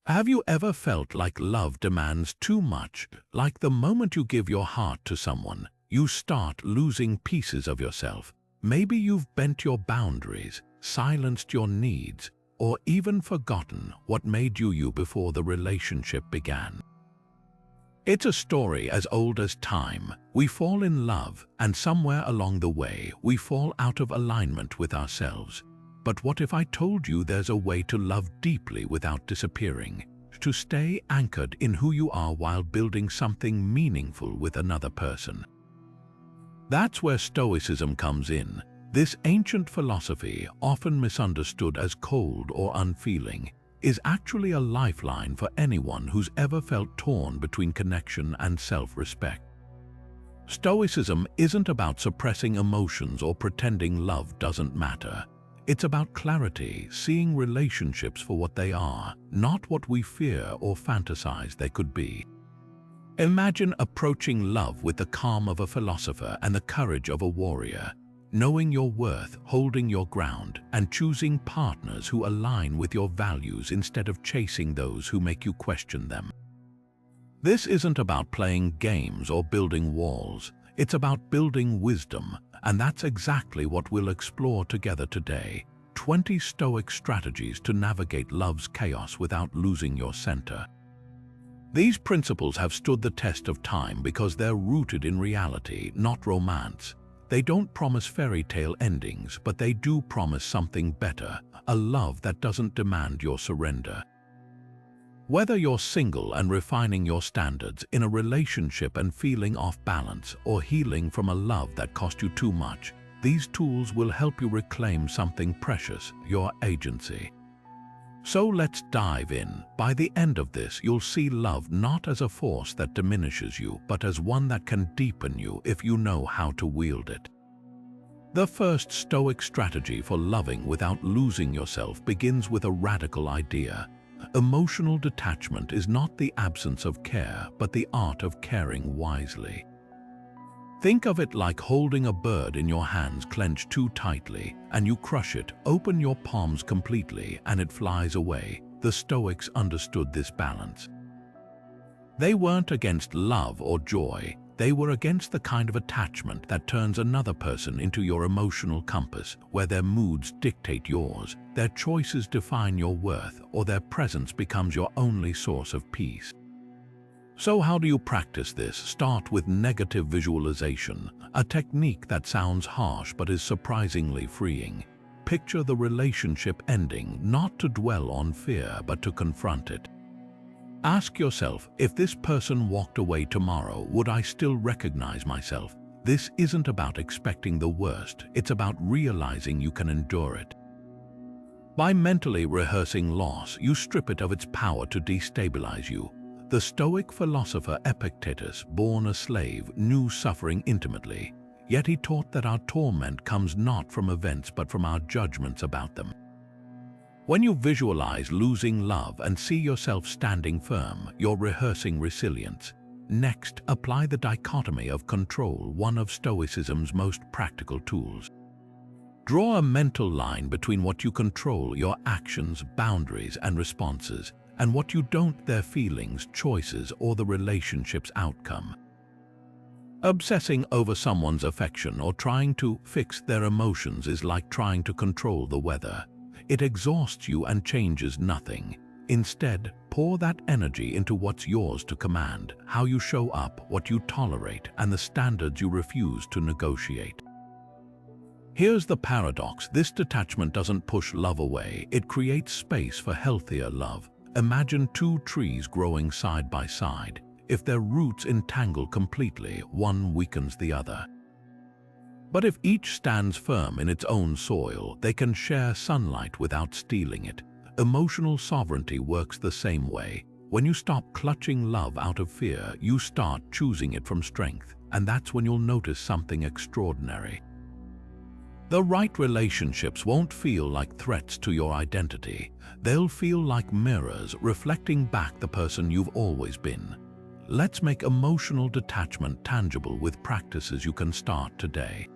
Have you ever felt like love demands too much, like the moment you give your heart to someone, you start losing pieces of yourself? Maybe you've bent your boundaries, silenced your needs, or even forgotten what made you you before the relationship began. It's a story as old as time. We fall in love, and somewhere along the way, we fall out of alignment with ourselves. But what if I told you there's a way to love deeply without disappearing, to stay anchored in who you are while building something meaningful with another person? That's where Stoicism comes in. This ancient philosophy, often misunderstood as cold or unfeeling, is actually a lifeline for anyone who's ever felt torn between connection and self-respect. Stoicism isn't about suppressing emotions or pretending love doesn't matter. It's about clarity, seeing relationships for what they are, not what we fear or fantasize they could be. Imagine approaching love with the calm of a philosopher and the courage of a warrior, knowing your worth, holding your ground, and choosing partners who align with your values instead of chasing those who make you question them. This isn't about playing games or building walls. It's about building wisdom, and that's exactly what we'll explore together today. 20 Stoic strategies to navigate love's chaos without losing your center. These principles have stood the test of time because they're rooted in reality, not romance. They don't promise fairy tale endings, but they do promise something better, a love that doesn't demand your surrender. Whether you're single and refining your standards, in a relationship and feeling off balance, or healing from a love that cost you too much, these tools will help you reclaim something precious, your agency. So let's dive in. By the end of this, you'll see love not as a force that diminishes you, but as one that can deepen you if you know how to wield it. The first Stoic strategy for loving without losing yourself begins with a radical idea. Emotional detachment is not the absence of care, but the art of caring wisely. Think of it like holding a bird in your hands clenched too tightly, and you crush it, open your palms completely, and it flies away. The Stoics understood this balance. They weren't against love or joy. They were against the kind of attachment that turns another person into your emotional compass, where their moods dictate yours, their choices define your worth, or their presence becomes your only source of peace. So how do you practice this? Start with negative visualization, a technique that sounds harsh but is surprisingly freeing. Picture the relationship ending, not to dwell on fear, but to confront it. Ask yourself, if this person walked away tomorrow, would I still recognize myself? This isn't about expecting the worst, it's about realizing you can endure it. By mentally rehearsing loss, you strip it of its power to destabilize you. The Stoic philosopher Epictetus, born a slave, knew suffering intimately, yet he taught that our torment comes not from events but from our judgments about them. When you visualize losing love and see yourself standing firm, you're rehearsing resilience. Next, apply the dichotomy of control, one of Stoicism's most practical tools. Draw a mental line between what you control, your actions, boundaries, and responses, and what you don't, their feelings, choices, or the relationship's outcome. Obsessing over someone's affection or trying to fix their emotions is like trying to control the weather. It exhausts you and changes nothing. Instead, pour that energy into what's yours to command, how you show up, what you tolerate, and the standards you refuse to negotiate. Here's the paradox. This detachment doesn't push love away. It creates space for healthier love. Imagine two trees growing side by side. If their roots entangle completely, one weakens the other. But if each stands firm in its own soil, they can share sunlight without stealing it. Emotional sovereignty works the same way. When you stop clutching love out of fear, you start choosing it from strength, and that's when you'll notice something extraordinary. The right relationships won't feel like threats to your identity. They'll feel like mirrors reflecting back the person you've always been. Let's make emotional detachment tangible with practices you can start today.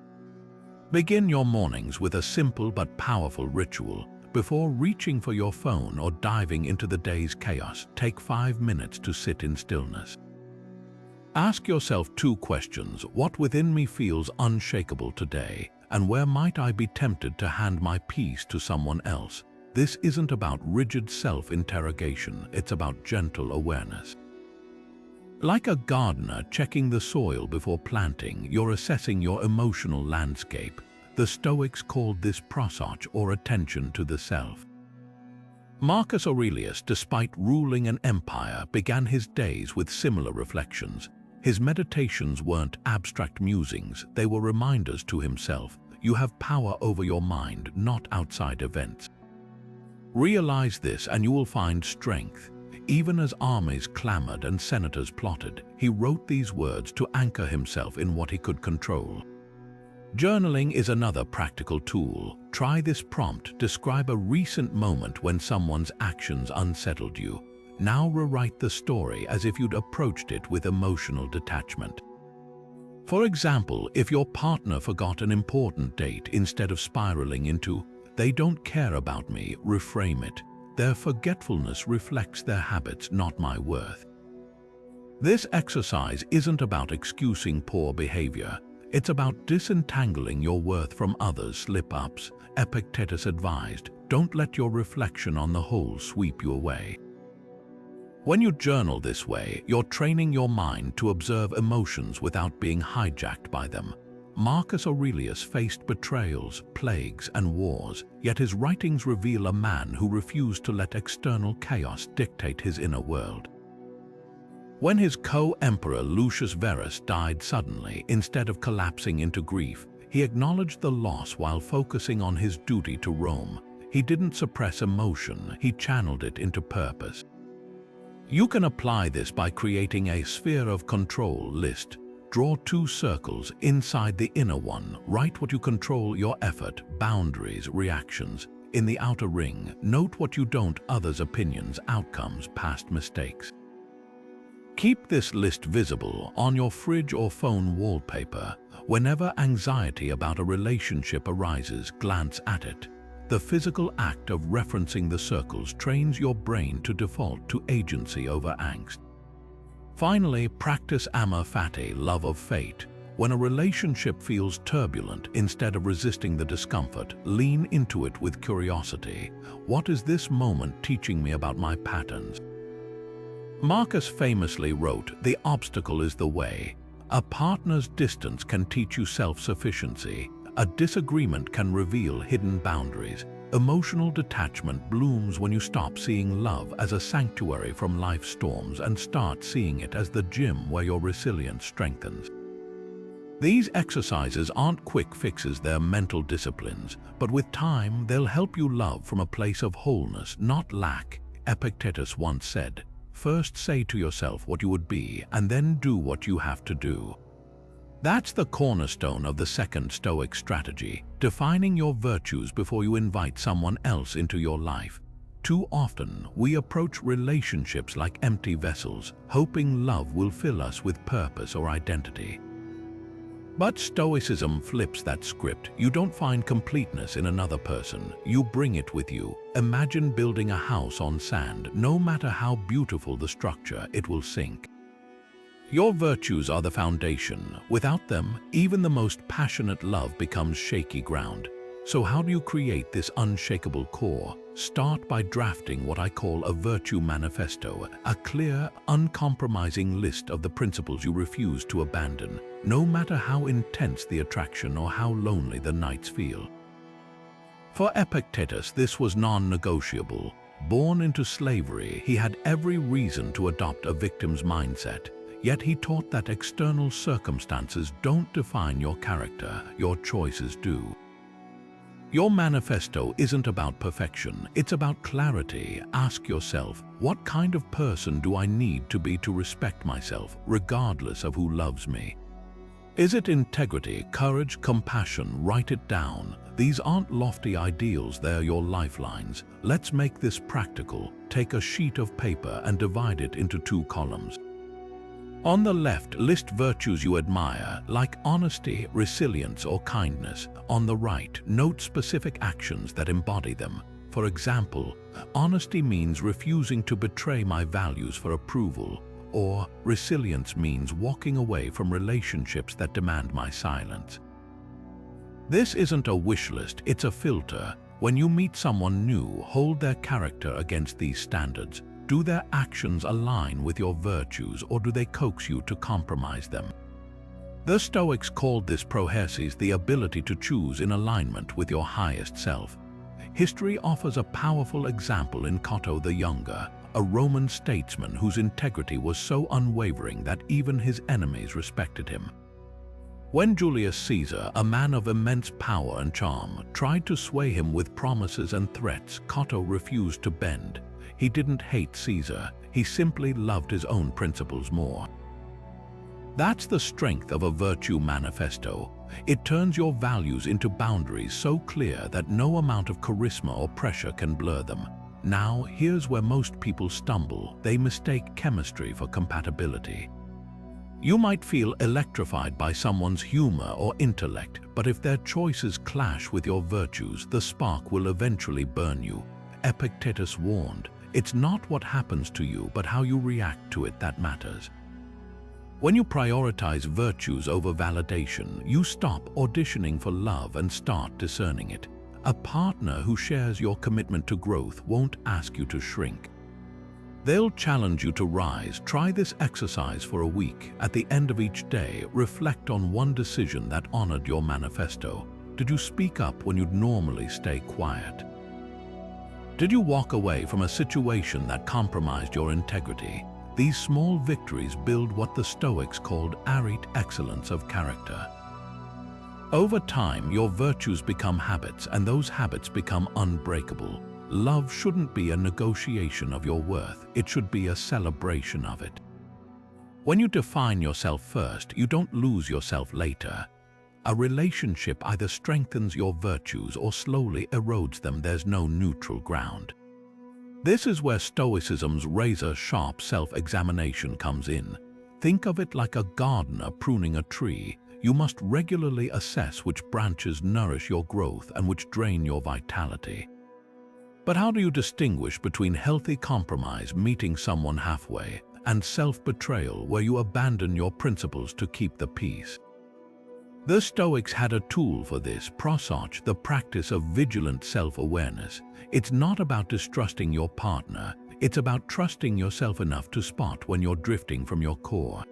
Begin your mornings with a simple but powerful ritual. Before reaching for your phone or diving into the day's chaos, take 5 minutes to sit in stillness. Ask yourself 2 questions. What within me feels unshakable today? And where might I be tempted to hand my peace to someone else? This isn't about rigid self-interrogation, it's about gentle awareness. Like a gardener checking the soil before planting, you're assessing your emotional landscape. The Stoics called this prosauch, or attention to the self. Marcus Aurelius, despite ruling an empire, began his days with similar reflections. His meditations weren't abstract musings, they were reminders to himself. You have power over your mind, not outside events. Realize this and you will find strength. Even as armies clamored and senators plotted, he wrote these words to anchor himself in what he could control. Journaling is another practical tool. Try this prompt. Describe a recent moment when someone's actions unsettled you. Now rewrite the story as if you'd approached it with emotional detachment. For example, if your partner forgot an important date, instead of spiraling into, "They don't care about me," reframe it. "Their forgetfulness reflects their habits, not my worth." This exercise isn't about excusing poor behavior. It's about disentangling your worth from others' slip-ups. Epictetus advised, don't let your reflection on the whole sweep you away. When you journal this way, you're training your mind to observe emotions without being hijacked by them. Marcus Aurelius faced betrayals, plagues, and wars, yet his writings reveal a man who refused to let external chaos dictate his inner world. When his co-emperor Lucius Verus died suddenly, instead of collapsing into grief, he acknowledged the loss while focusing on his duty to Rome. He didn't suppress emotion, he channeled it into purpose. You can apply this by creating a sphere of control list. Draw 2 circles inside the inner one. Write what you control: your effort, boundaries, reactions. In the outer ring, note what you don't: others' opinions, outcomes, past mistakes. Keep this list visible on your fridge or phone wallpaper. Whenever anxiety about a relationship arises, glance at it. The physical act of referencing the circles trains your brain to default to agency over angst. Finally, practice Amor Fati, love of fate. When a relationship feels turbulent, instead of resisting the discomfort, lean into it with curiosity. What is this moment teaching me about my patterns? Marcus famously wrote, "The obstacle is the way." A partner's distance can teach you self-sufficiency. A disagreement can reveal hidden boundaries. Emotional detachment blooms when you stop seeing love as a sanctuary from life's storms and start seeing it as the gym where your resilience strengthens. These exercises aren't quick fixes, they're mental disciplines, but with time, they'll help you love from a place of wholeness, not lack. Epictetus once said, "First say to yourself what you would be, and then do what you have to do." That's the cornerstone of the second Stoic strategy, defining your virtues before you invite someone else into your life. Too often, we approach relationships like empty vessels, hoping love will fill us with purpose or identity. But Stoicism flips that script. You don't find completeness in another person, you bring it with you. Imagine building a house on sand. No matter how beautiful the structure, it will sink. Your virtues are the foundation. Without them, even the most passionate love becomes shaky ground. So how do you create this unshakable core? Start by drafting what I call a virtue manifesto, a clear, uncompromising list of the principles you refuse to abandon, no matter how intense the attraction or how lonely the nights feel. For Epictetus, this was non-negotiable. Born into slavery, he had every reason to adopt a victim's mindset. Yet he taught that external circumstances don't define your character, your choices do. Your manifesto isn't about perfection, it's about clarity. Ask yourself, what kind of person do I need to be to respect myself, regardless of who loves me? Is it integrity, courage, compassion? Write it down. These aren't lofty ideals, they're your lifelines. Let's make this practical. Take a sheet of paper and divide it into 2 columns. On the left, list virtues you admire, like honesty, resilience, or kindness. On the right, note specific actions that embody them. For example, honesty means refusing to betray my values for approval, or resilience means walking away from relationships that demand my silence. This isn't a wish list, it's a filter. When you meet someone new, hold their character against these standards. Do their actions align with your virtues, or do they coax you to compromise them? The Stoics called this prohesis, the ability to choose in alignment with your highest self. History offers a powerful example in Cato the Younger, a Roman statesman whose integrity was so unwavering that even his enemies respected him. When Julius Caesar, a man of immense power and charm, tried to sway him with promises and threats, Cato refused to bend. He didn't hate Caesar, he simply loved his own principles more. That's the strength of a virtue manifesto. It turns your values into boundaries so clear that no amount of charisma or pressure can blur them. Now, here's where most people stumble. They mistake chemistry for compatibility. You might feel electrified by someone's humor or intellect, but if their choices clash with your virtues, the spark will eventually burn you. Epictetus warned, "It's not what happens to you, but how you react to it that matters." When you prioritize virtues over validation, you stop auditioning for love and start discerning it. A partner who shares your commitment to growth won't ask you to shrink. They'll challenge you to rise. Try this exercise for a week. At the end of each day, reflect on one decision that honored your manifesto. Did you speak up when you'd normally stay quiet? Did you walk away from a situation that compromised your integrity? These small victories build what the Stoics called arete excellence of character. Over time, your virtues become habits, and those habits become unbreakable. Love shouldn't be a negotiation of your worth, it should be a celebration of it. When you define yourself first, you don't lose yourself later. A relationship either strengthens your virtues or slowly erodes them. There's no neutral ground. This is where Stoicism's razor-sharp self-examination comes in. Think of it like a gardener pruning a tree. You must regularly assess which branches nourish your growth and which drain your vitality. But how do you distinguish between healthy compromise, meeting someone halfway, and self-betrayal, where you abandon your principles to keep the peace? The Stoics had a tool for this, prosoph, the practice of vigilant self-awareness. It's not about distrusting your partner, it's about trusting yourself enough to spot when you're drifting from your core.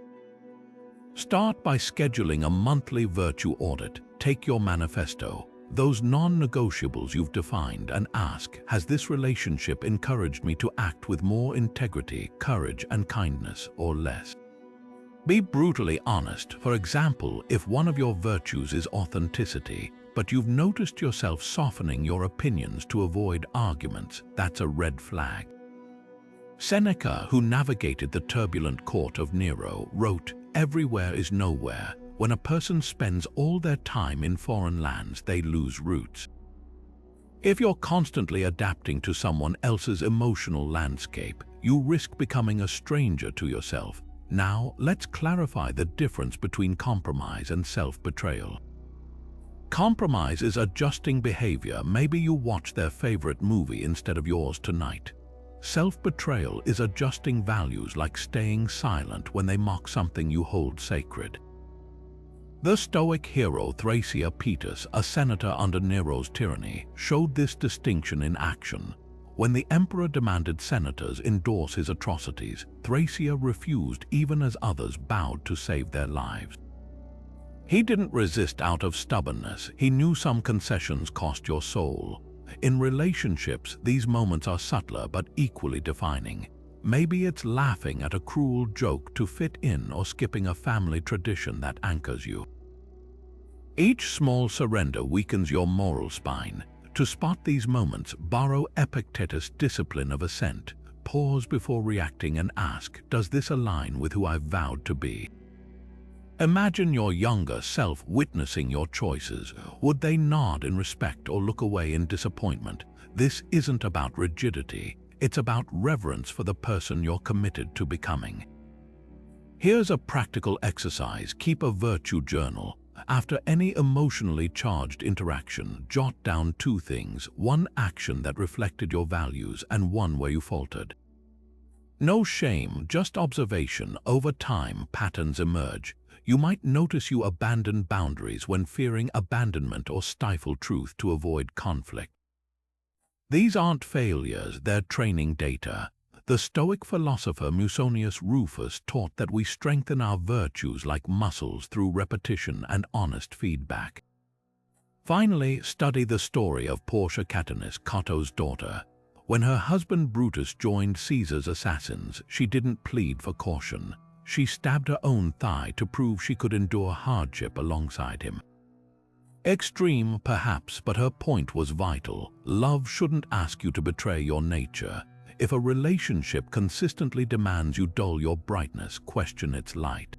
Start by scheduling a monthly virtue audit. Take your manifesto, those non-negotiables you've defined, and ask, has this relationship encouraged me to act with more integrity, courage, and kindness, or less? Be brutally honest. For example, if one of your virtues is authenticity, but you've noticed yourself softening your opinions to avoid arguments, that's a red flag. Seneca, who navigated the turbulent court of Nero, wrote, "Everywhere is nowhere. When a person spends all their time in foreign lands, they lose roots." If you're constantly adapting to someone else's emotional landscape, you risk becoming a stranger to yourself. Now, let's clarify the difference between compromise and self-betrayal. Compromise is adjusting behavior. Maybe you watch their favorite movie instead of yours tonight. Self-betrayal is adjusting values, like staying silent when they mock something you hold sacred. The Stoic hero Thrasea, a senator under Nero's tyranny, showed this distinction in action. When the emperor demanded senators endorse his atrocities, Thrasea refused even as others bowed to save their lives. He didn't resist out of stubbornness. He knew some concessions cost your soul. In relationships, these moments are subtler but equally defining. Maybe it's laughing at a cruel joke to fit in, or skipping a family tradition that anchors you. Each small surrender weakens your moral spine. To spot these moments, borrow Epictetus' discipline of assent. Pause before reacting and ask, does this align with who I've vowed to be? Imagine your younger self witnessing your choices. Would they nod in respect or look away in disappointment? This isn't about rigidity. It's about reverence for the person you're committed to becoming. Here's a practical exercise. Keep a virtue journal. After any emotionally charged interaction, jot down 2 things: one action that reflected your values and one where you faltered. No shame, just observation. Over time, patterns emerge. You might notice you abandon boundaries when fearing abandonment or stifle truth to avoid conflict. These aren't failures, they're training data. The Stoic philosopher Musonius Rufus taught that we strengthen our virtues like muscles through repetition and honest feedback. Finally, study the story of Portia Catanis, Cato's daughter. When her husband Brutus joined Caesar's assassins, she didn't plead for caution. She stabbed her own thigh to prove she could endure hardship alongside him. Extreme, perhaps, but her point was vital. Love shouldn't ask you to betray your nature. If a relationship consistently demands you dull your brightness, question its light.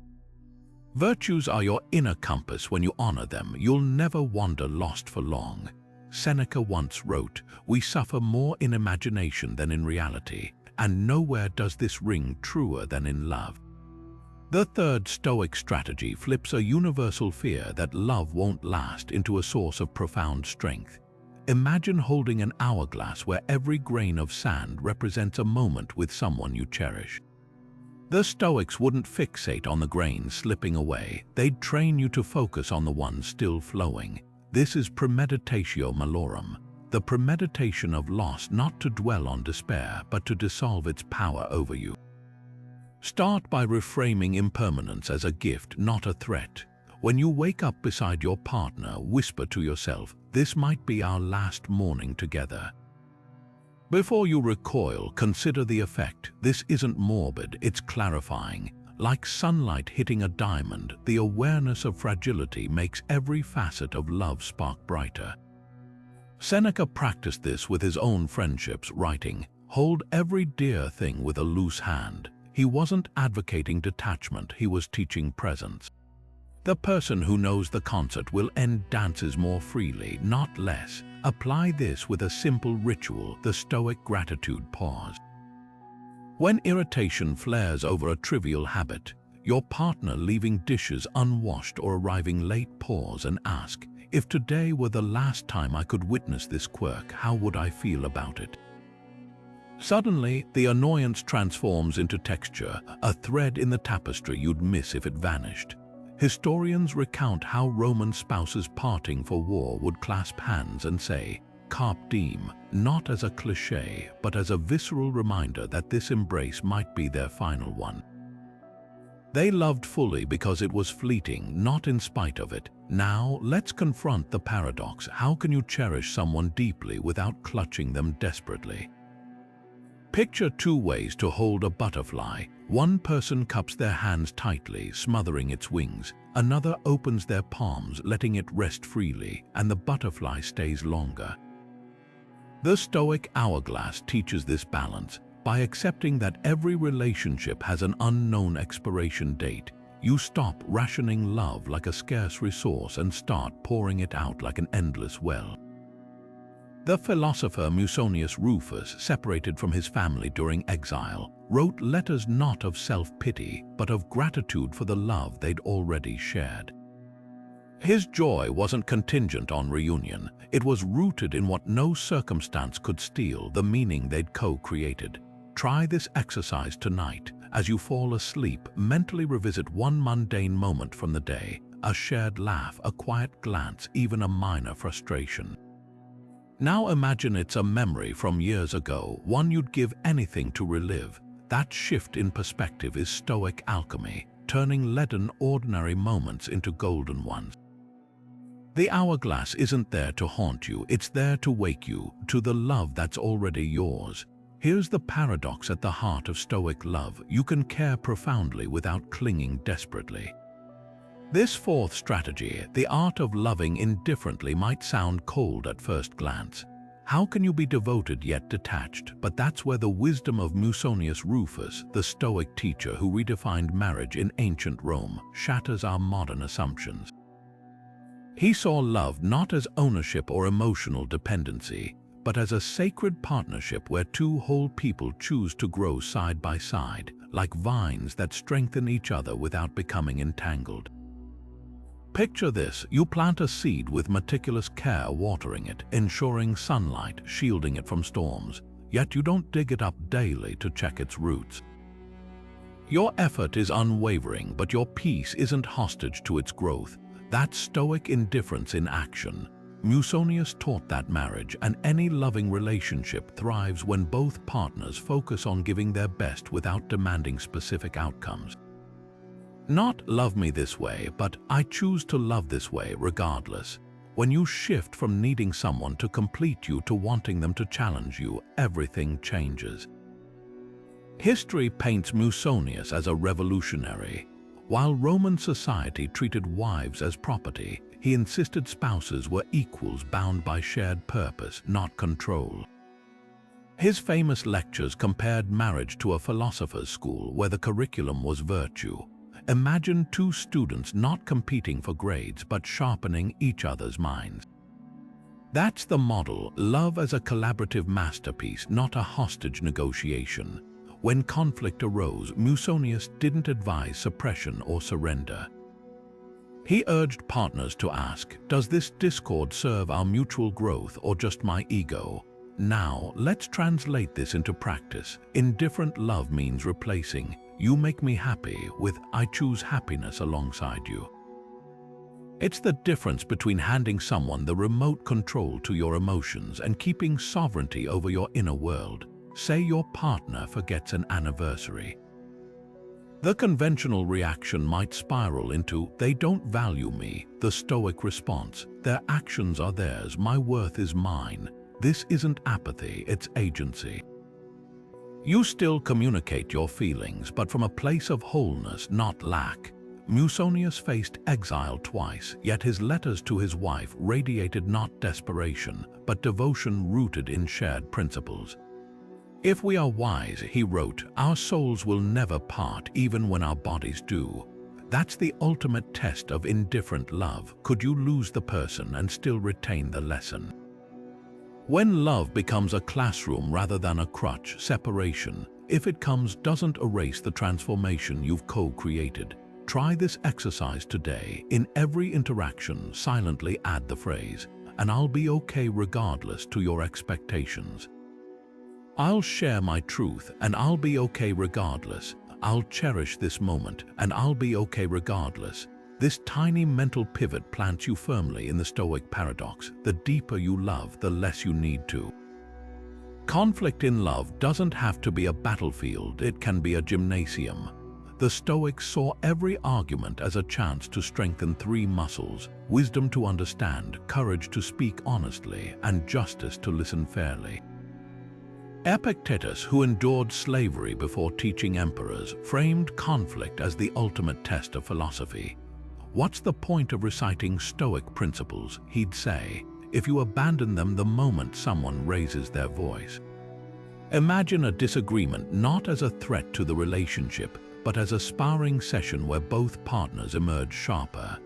Virtues are your inner compass. When you honor them, you'll never wander lost for long. Seneca once wrote, "We suffer more in imagination than in reality, and nowhere does this ring truer than in love." The third Stoic strategy flips a universal fear that love won't last into a source of profound strength. Imagine holding an hourglass where every grain of sand represents a moment with someone you cherish. The Stoics wouldn't fixate on the grains slipping away. They'd train you to focus on the ones still flowing. This is premeditatio malorum, the premeditation of loss, not to dwell on despair, but to dissolve its power over you. Start by reframing impermanence as a gift, not a threat. When you wake up beside your partner, whisper to yourself, "This might be our last morning together." Before you recoil, consider the effect. This isn't morbid, it's clarifying. Like sunlight hitting a diamond, the awareness of fragility makes every facet of love spark brighter. Seneca practiced this with his own friendships, writing, "Hold every dear thing with a loose hand." He wasn't advocating detachment, he was teaching presence. The person who knows the concert will end dances more freely, not less. Apply this with a simple ritual, the Stoic gratitude pause. When irritation flares over a trivial habit, your partner leaving dishes unwashed or arriving late, pause and ask, "If today were the last time I could witness this quirk, how would I feel about it?" Suddenly, the annoyance transforms into texture, a thread in the tapestry you'd miss if it vanished. Historians recount how Roman spouses parting for war would clasp hands and say, "Carpe diem," not as a cliché, but as a visceral reminder that this embrace might be their final one. They loved fully because it was fleeting, not in spite of it. Now, let's confront the paradox. How can you cherish someone deeply without clutching them desperately? Picture 2 ways to hold a butterfly. One person cups their hands tightly, smothering its wings. Another opens their palms, letting it rest freely, and the butterfly stays longer. The Stoic hourglass teaches this balance. By accepting that every relationship has an unknown expiration date, you stop rationing love like a scarce resource and start pouring it out like an endless well. The philosopher Musonius Rufus, separated from his family during exile, wrote letters not of self-pity, but of gratitude for the love they'd already shared. His joy wasn't contingent on reunion. It was rooted in what no circumstance could steal, the meaning they'd co-created. Try this exercise tonight. As you fall asleep, mentally revisit one mundane moment from the day, a shared laugh, a quiet glance, even a minor frustration. Now imagine it's a memory from years ago, one you'd give anything to relive. That shift in perspective is Stoic alchemy, turning leaden, ordinary moments into golden ones. The hourglass isn't there to haunt you, it's there to wake you to the love that's already yours. Here's the paradox at the heart of Stoic love: you can care profoundly without clinging desperately. This fourth strategy, the art of loving indifferently, might sound cold at first glance. How can you be devoted yet detached? But that's where the wisdom of Musonius Rufus, the Stoic teacher who redefined marriage in ancient Rome, shatters our modern assumptions. He saw love not as ownership or emotional dependency, but as a sacred partnership where 2 whole people choose to grow side by side, like vines that strengthen each other without becoming entangled. Picture this: you plant a seed with meticulous care, watering it, ensuring sunlight, shielding it from storms, yet you don't dig it up daily to check its roots. Your effort is unwavering, but your peace isn't hostage to its growth. That's Stoic indifference in action. Musonius taught that marriage and any loving relationship thrives when both partners focus on giving their best without demanding specific outcomes. Not "love me this way," but "I choose to love this way regardless." When you shift from needing someone to complete you to wanting them to challenge you, everything changes. History paints Musonius as a revolutionary. While Roman society treated wives as property, he insisted spouses were equals bound by shared purpose, not control. His famous lectures compared marriage to a philosopher's school where the curriculum was virtue. Imagine two students not competing for grades but sharpening each other's minds. That's the model: love as a collaborative masterpiece, not a hostage negotiation. When conflict arose, Musonius didn't advise suppression or surrender. He urged partners to ask, does this discord serve our mutual growth or just my ego? Now, let's translate this into practice. Indifferent love means replacing "you make me happy" with "I choose happiness alongside you." It's the difference between handing someone the remote control to your emotions and keeping sovereignty over your inner world. Say your partner forgets an anniversary. The conventional reaction might spiral into "they don't value me." The Stoic response: their actions are theirs, my worth is mine. This isn't apathy, it's agency. You still communicate your feelings, but from a place of wholeness, not lack. Musonius faced exile twice, yet his letters to his wife radiated not desperation, but devotion rooted in shared principles. "If we are wise," he wrote, "our souls will never part, even when our bodies do." That's the ultimate test of indifferent love. Could you lose the person and still retain the lesson? When love becomes a classroom rather than a crutch, separation, if it comes, doesn't erase the transformation you've co-created. Try this exercise today. In every interaction, silently add the phrase, "and I'll be okay regardless," to your expectations. I'll share my truth, and I'll be okay regardless. I'll cherish this moment, and I'll be okay regardless. This tiny mental pivot plants you firmly in the Stoic paradox: the deeper you love, the less you need to. Conflict in love doesn't have to be a battlefield, it can be a gymnasium. The Stoics saw every argument as a chance to strengthen three muscles: wisdom to understand, courage to speak honestly, and justice to listen fairly. Epictetus, who endured slavery before teaching emperors, framed conflict as the ultimate test of philosophy. "What's the point of reciting Stoic principles?" he'd say, "if you abandon them the moment someone raises their voice." Imagine a disagreement not as a threat to the relationship, but as a sparring session where both partners emerge sharper.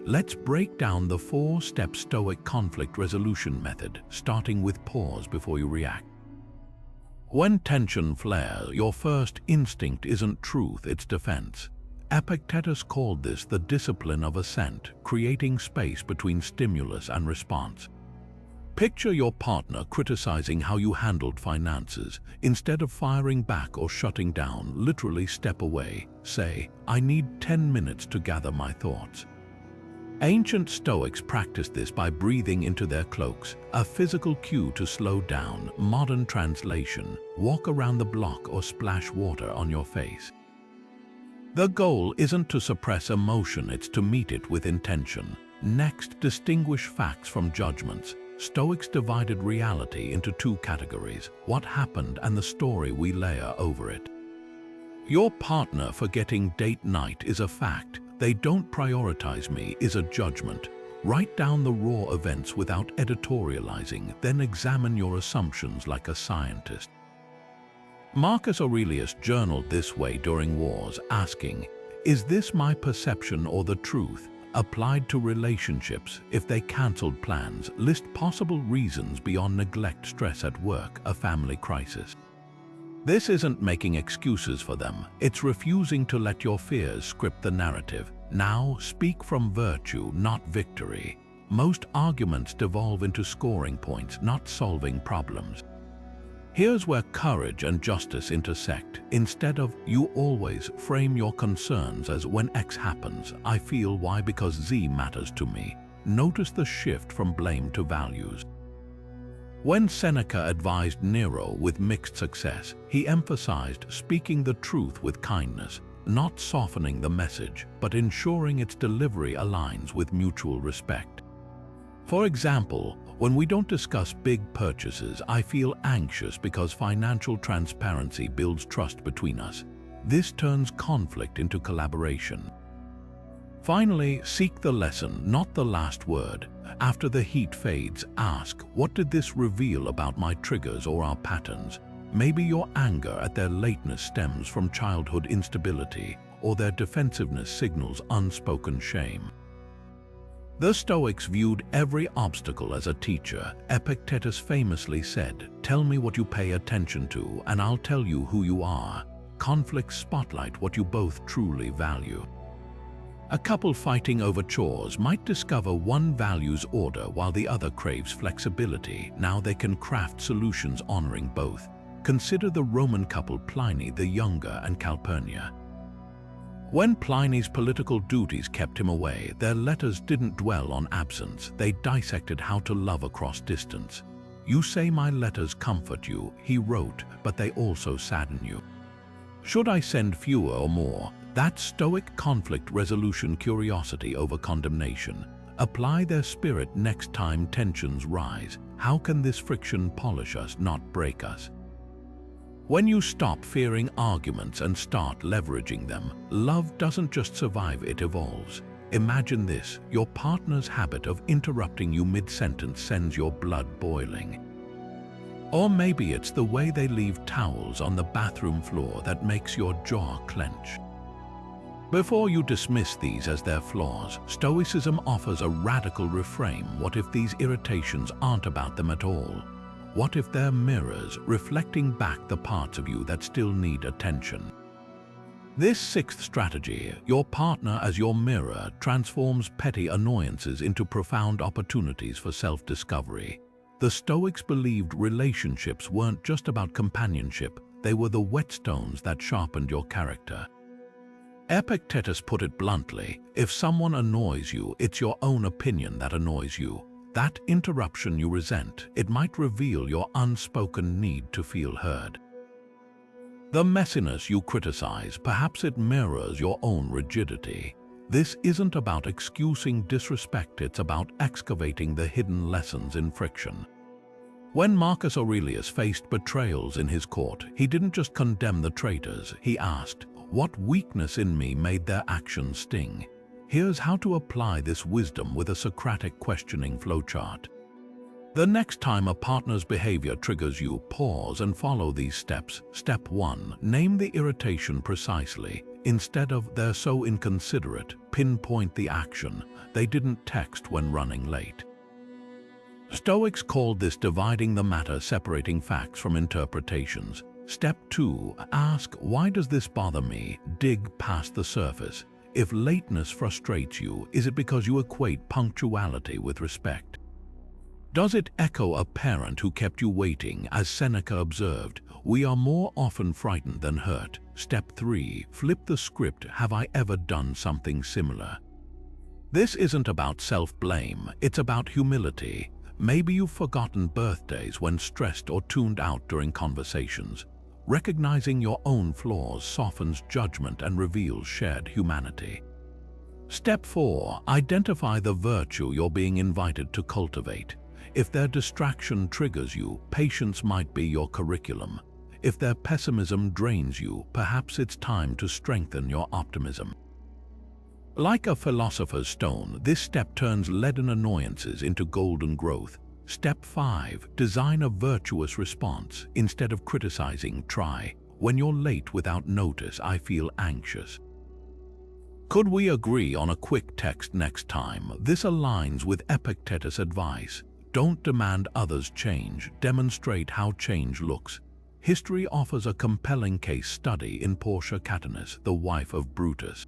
Let's break down the four-step Stoic conflict resolution method, starting with pause before you react. When tension flares, your first instinct isn't truth, it's defense. Epictetus called this the discipline of assent, creating space between stimulus and response. Picture your partner criticizing how you handled finances. Instead of firing back or shutting down, literally step away. Say, "I need 10 minutes to gather my thoughts." Ancient Stoics practiced this by breathing into their cloaks, a physical cue to slow down. Modern translation: walk around the block or splash water on your face. The goal isn't to suppress emotion, it's to meet it with intention. Next, distinguish facts from judgments. Stoics divided reality into two categories: what happened and the story we layer over it. Your partner forgetting date night is a fact. "They don't prioritize me" is a judgment. Write down the raw events without editorializing, then examine your assumptions like a scientist. Marcus Aurelius journaled this way during wars, asking, "Is this my perception or the truth?" Applied to relationships: if they cancelled plans, list possible reasons beyond neglect, stress at work, a family crisis. This isn't making excuses for them, it's refusing to let your fears script the narrative. Now speak from virtue, not victory. Most arguments devolve into scoring points, not solving problems. Here's where courage and justice intersect. Instead of "you always," frame your concerns as "when X happens, I feel Y because Z matters to me." Notice the shift from blame to values. When Seneca advised Nero with mixed success, he emphasized speaking the truth with kindness, not softening the message, but ensuring its delivery aligns with mutual respect. For example, when we don't discuss big purchases, I feel anxious because financial transparency builds trust between us. This turns conflict into collaboration. Finally, seek the lesson, not the last word. After the heat fades, ask, what did this reveal about my triggers or our patterns? Maybe your anger at their lateness stems from childhood instability, or their defensiveness signals unspoken shame. The Stoics viewed every obstacle as a teacher. Epictetus famously said, "Tell me what you pay attention to, and I'll tell you who you are." Conflicts spotlight what you both truly value. A couple fighting over chores might discover one values order while the other craves flexibility. Now they can craft solutions honoring both. Consider the Roman couple Pliny the Younger and Calpurnia. When Pliny's political duties kept him away, their letters didn't dwell on absence. They dissected how to love across distance. "You say my letters comfort you," he wrote, "but they also sadden you. Should I send fewer or more?" That Stoic conflict resolution, curiosity over condemnation. Apply their spirit next time tensions rise. How can this friction polish us, not break us? When you stop fearing arguments and start leveraging them, love doesn't just survive, it evolves. Imagine this: your partner's habit of interrupting you mid-sentence sends your blood boiling. Or maybe it's the way they leave towels on the bathroom floor that makes your jaw clench. Before you dismiss these as their flaws, Stoicism offers a radical reframe. What if these irritations aren't about them at all? What if they're mirrors reflecting back the parts of you that still need attention? This sixth strategy, your partner as your mirror, transforms petty annoyances into profound opportunities for self-discovery. The Stoics believed relationships weren't just about companionship, they were the whetstones that sharpened your character. Epictetus put it bluntly: if someone annoys you, it's your own opinion that annoys you. That interruption you resent, it might reveal your unspoken need to feel heard. The messiness you criticize, perhaps it mirrors your own rigidity. This isn't about excusing disrespect, it's about excavating the hidden lessons in friction. When Marcus Aurelius faced betrayals in his court, he didn't just condemn the traitors, he asked, "What weakness in me made their actions sting?" Here's how to apply this wisdom with a Socratic questioning flowchart. The next time a partner's behavior triggers you, pause and follow these steps. Step 1. Name the irritation precisely. Instead of "they're so inconsiderate," pinpoint the action. "They didn't text when running late." Stoics called this dividing the matter, separating facts from interpretations. Step 2. Ask, "Why does this bother me?" Dig past the surface. If lateness frustrates you, is it because you equate punctuality with respect? Does it echo a parent who kept you waiting? As Seneca observed, we are more often frightened than hurt. Step 3. Flip the script. Have I ever done something similar? This isn't about self-blame, it's about humility. Maybe you've forgotten birthdays when stressed or tuned out during conversations. Recognizing your own flaws softens judgment and reveals shared humanity. Step 4. Identify the virtue you're being invited to cultivate. If their distraction triggers you, patience might be your curriculum. If their pessimism drains you, perhaps it's time to strengthen your optimism. Like a philosopher's stone, this step turns leaden annoyances into golden growth. Step 5. Design a virtuous response. Instead of criticizing, try, "When you're late without notice, I feel anxious." Could we agree on a quick text next time? This aligns with Epictetus' advice. Don't demand others change, demonstrate how change looks. History offers a compelling case study in Portia Catanus, the wife of Brutus.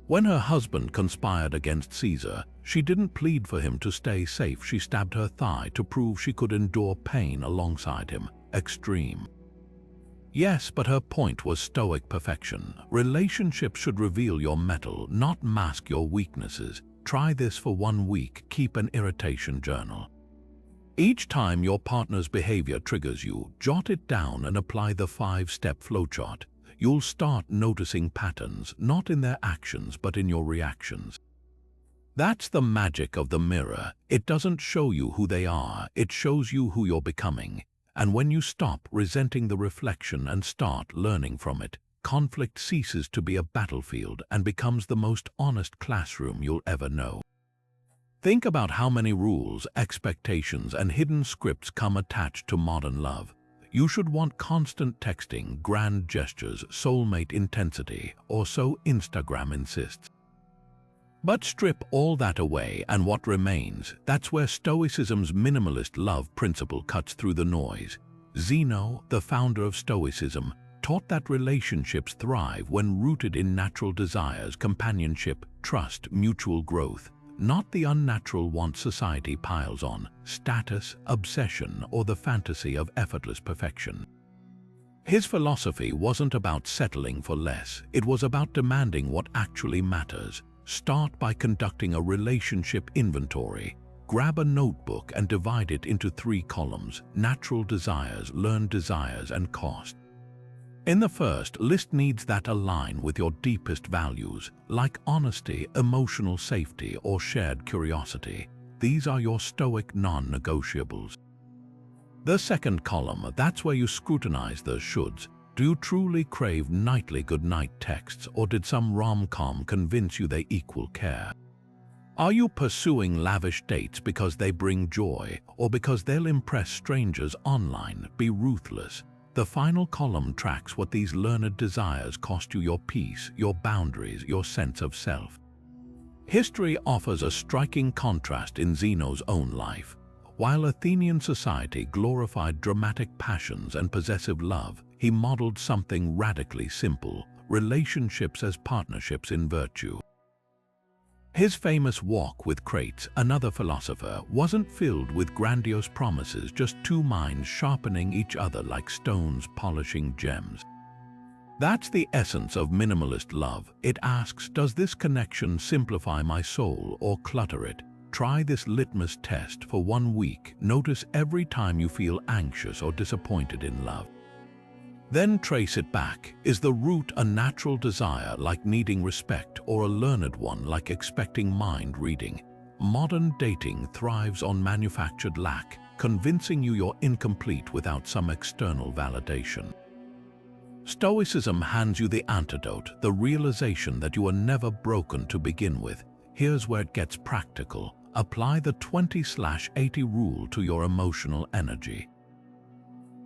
When her husband conspired against Caesar, she didn't plead for him to stay safe. She stabbed her thigh to prove she could endure pain alongside him. Extreme. Yes, but her point was Stoic perfection. Relationships should reveal your mettle, not mask your weaknesses. Try this for 1 week. Keep an irritation journal. Each time your partner's behavior triggers you, jot it down and apply the 5-step flowchart. You'll start noticing patterns, not in their actions, but in your reactions. That's the magic of the mirror. It doesn't show you who they are, it shows you who you're becoming. And when you stop resenting the reflection and start learning from it, conflict ceases to be a battlefield and becomes the most honest classroom you'll ever know. Think about how many rules, expectations, and hidden scripts come attached to modern love. You should want constant texting, grand gestures, soulmate intensity, or so Instagram insists. But strip all that away and what remains, that's where Stoicism's minimalist love principle cuts through the noise. Zeno, the founder of Stoicism, taught that relationships thrive when rooted in natural desires, companionship, trust, mutual growth, not the unnatural wants society piles on, status, obsession, or the fantasy of effortless perfection. His philosophy wasn't about settling for less, it was about demanding what actually matters. Start by conducting a relationship inventory. Grab a notebook and divide it into 3 columns: natural desires, learned desires, and cost. In the first, list needs that align with your deepest values, like honesty, emotional safety, or shared curiosity. These are your Stoic non-negotiables. The second column, that's where you scrutinize the shoulds. Do you truly crave nightly goodnight texts, or did some rom-com convince you they equal care? Are you pursuing lavish dates because they bring joy, or because they'll impress strangers online? Be ruthless. The final column tracks what these learned desires cost you: your peace, your boundaries, your sense of self. History offers a striking contrast in Zeno's own life. While Athenian society glorified dramatic passions and possessive love, he modeled something radically simple: relationships as partnerships in virtue. His famous walk with Crates, another philosopher, wasn't filled with grandiose promises, just 2 minds sharpening each other like stones polishing gems. That's the essence of minimalist love. It asks, does this connection simplify my soul or clutter it? Try this litmus test for 1 week. Notice every time you feel anxious or disappointed in love. Then trace it back. Is the root a natural desire like needing respect, or a learned one like expecting mind reading? Modern dating thrives on manufactured lack, convincing you you're incomplete without some external validation. Stoicism hands you the antidote, the realization that you are never broken to begin with. Here's where it gets practical. Apply the 20/80 rule to your emotional energy.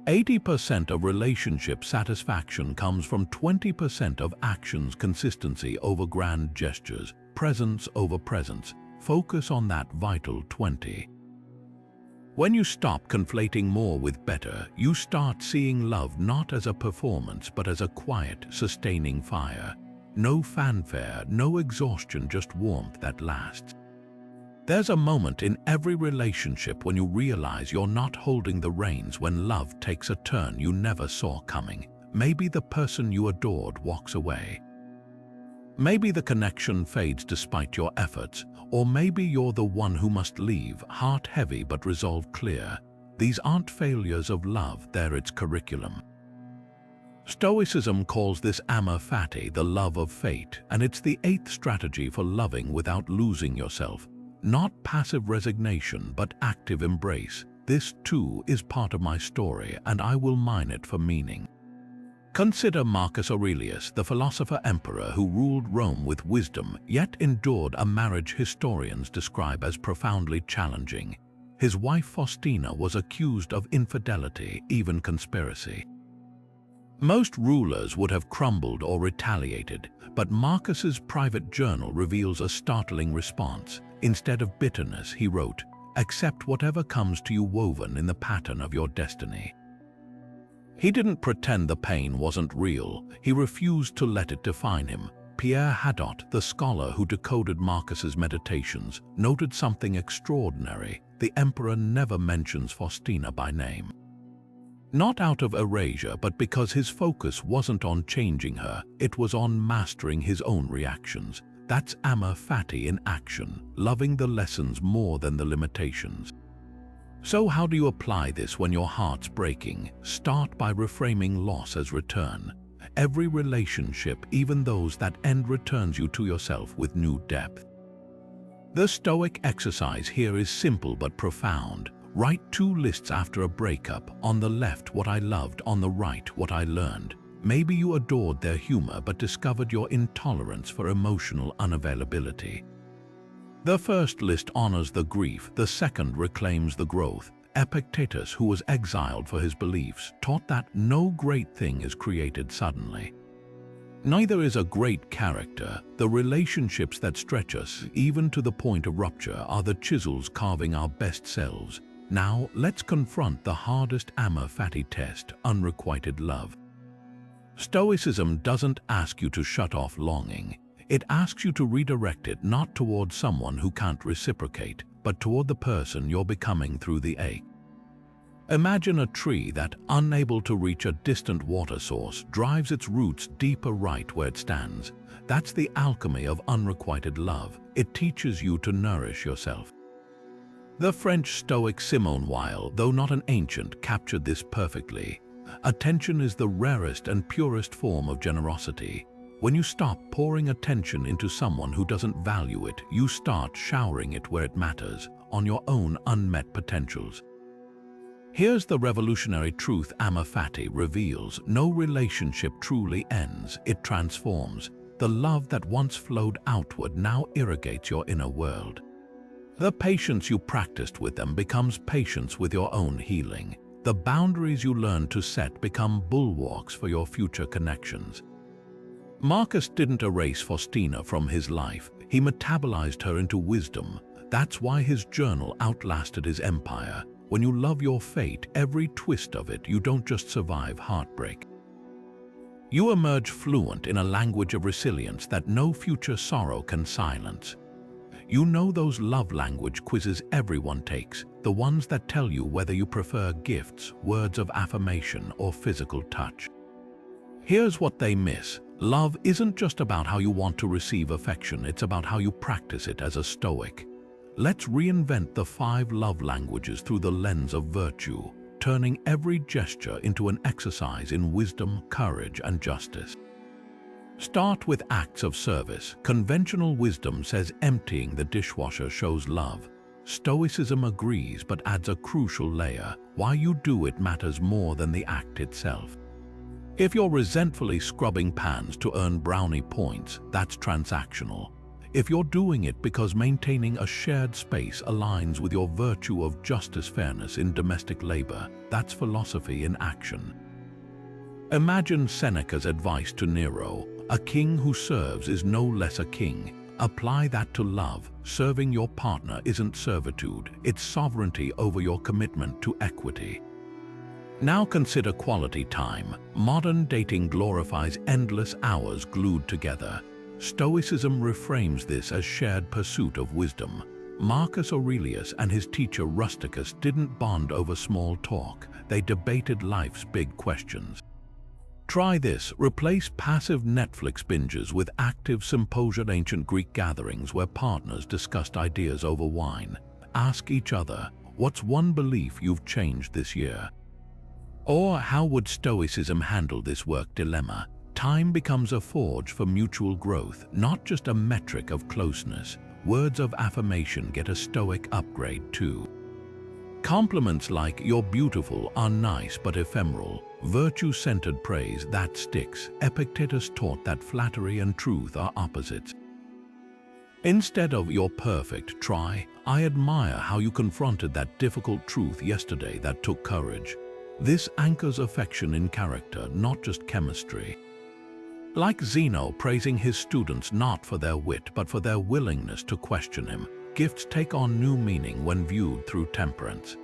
80% of relationship satisfaction comes from 20% of actions: consistency over grand gestures, presence over presence. Focus on that vital 20. When you stop conflating more with better, you start seeing love not as a performance but as a quiet, sustaining fire. No fanfare, no exhaustion, just warmth that lasts. There's a moment in every relationship when you realize you're not holding the reins, when love takes a turn you never saw coming. Maybe the person you adored walks away. Maybe the connection fades despite your efforts, or maybe you're the one who must leave, heart heavy but resolve clear. These aren't failures of love, they're its curriculum. Stoicism calls this Amor Fati, the love of fate, and it's the 8th strategy for loving without losing yourself. Not passive resignation, but active embrace. This too is part of my story, and I will mine it for meaning. Consider Marcus Aurelius, the philosopher-emperor who ruled Rome with wisdom, yet endured a marriage historians describe as profoundly challenging. His wife Faustina was accused of infidelity, even conspiracy. Most rulers would have crumbled or retaliated, but Marcus's private journal reveals a startling response. Instead of bitterness, he wrote, "Accept whatever comes to you woven in the pattern of your destiny." He didn't pretend the pain wasn't real. He refused to let it define him. Pierre Hadot, the scholar who decoded Marcus's meditations, noted something extraordinary. The emperor never mentions Faustina by name. Not out of erasure, but because his focus wasn't on changing her, it was on mastering his own reactions. That's Amor Fati in action, loving the lessons more than the limitations. So how do you apply this when your heart's breaking? Start by reframing loss as return. Every relationship, even those that end, returns you to yourself with new depth. The Stoic exercise here is simple but profound. Write 2 lists after a breakup. On the left, what I loved; on the right, what I learned. Maybe you adored their humor but discovered your intolerance for emotional unavailability. The first list honors the grief, the second reclaims the growth. Epictetus, who was exiled for his beliefs, taught that no great thing is created suddenly. Neither is a great character. The relationships that stretch us, even to the point of rupture, are the chisels carving our best selves. Now, let's confront the hardest Amor Fati test: unrequited love. Stoicism doesn't ask you to shut off longing. It asks you to redirect it not toward someone who can't reciprocate, but toward the person you're becoming through the ache. Imagine a tree that, unable to reach a distant water source, drives its roots deeper right where it stands. That's the alchemy of unrequited love. It teaches you to nourish yourself. The French Stoic Simone Weil, though not an ancient, captured this perfectly. Attention is the rarest and purest form of generosity. When you stop pouring attention into someone who doesn't value it, you start showering it where it matters, on your own unmet potentials. Here's the revolutionary truth Amor Fati reveals: no relationship truly ends, it transforms. The love that once flowed outward now irrigates your inner world. The patience you practiced with them becomes patience with your own healing. The boundaries you learn to set become bulwarks for your future connections. Marcus didn't erase Faustina from his life. He metabolized her into wisdom. That's why his journal outlasted his empire. When you love your fate, every twist of it, you don't just survive heartbreak. You emerge fluent in a language of resilience that no future sorrow can silence. You know those love language quizzes everyone takes, the ones that tell you whether you prefer gifts, words of affirmation, or physical touch. Here's what they miss. Love isn't just about how you want to receive affection, it's about how you practice it as a Stoic. Let's reinvent the 5 love languages through the lens of virtue, turning every gesture into an exercise in wisdom, courage, and justice. Start with acts of service. Conventional wisdom says emptying the dishwasher shows love. Stoicism agrees but adds a crucial layer: why you do it matters more than the act itself. If you're resentfully scrubbing pans to earn brownie points, that's transactional. If you're doing it because maintaining a shared space aligns with your virtue of justice, fairness in domestic labor, that's philosophy in action. Imagine Seneca's advice to Nero: a king who serves is no less a king. Apply that to love. Serving your partner isn't servitude, it's sovereignty over your commitment to equity. Now consider quality time. Modern dating glorifies endless hours glued together. Stoicism reframes this as shared pursuit of wisdom. Marcus Aurelius and his teacher Rusticus didn't bond over small talk, they debated life's big questions. Try this: replace passive Netflix binges with active symposia, ancient Greek gatherings where partners discussed ideas over wine. Ask each other, what's one belief you've changed this year? Or how would Stoicism handle this work dilemma? Time becomes a forge for mutual growth, not just a metric of closeness. Words of affirmation get a Stoic upgrade too. Compliments like "you're beautiful" are nice but ephemeral. Virtue-centered praise, that sticks. Epictetus taught that flattery and truth are opposites. Instead of "you're perfect," try "I admire how you confronted that difficult truth yesterday that took courage." This anchors affection in character, not just chemistry. Like Zeno praising his students not for their wit but for their willingness to question him, gifts take on new meaning when viewed through temperance.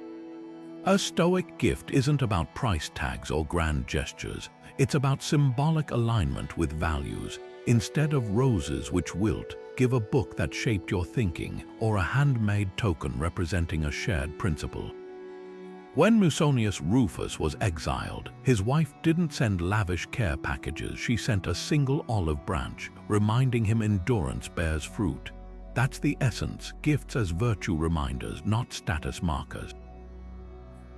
A Stoic gift isn't about price tags or grand gestures. It's about symbolic alignment with values. Instead of roses which wilt, give a book that shaped your thinking or a handmade token representing a shared principle. When Musonius Rufus was exiled, his wife didn't send lavish care packages. She sent a single olive branch, reminding him endurance bears fruit. That's the essence, gifts as virtue reminders, not status markers.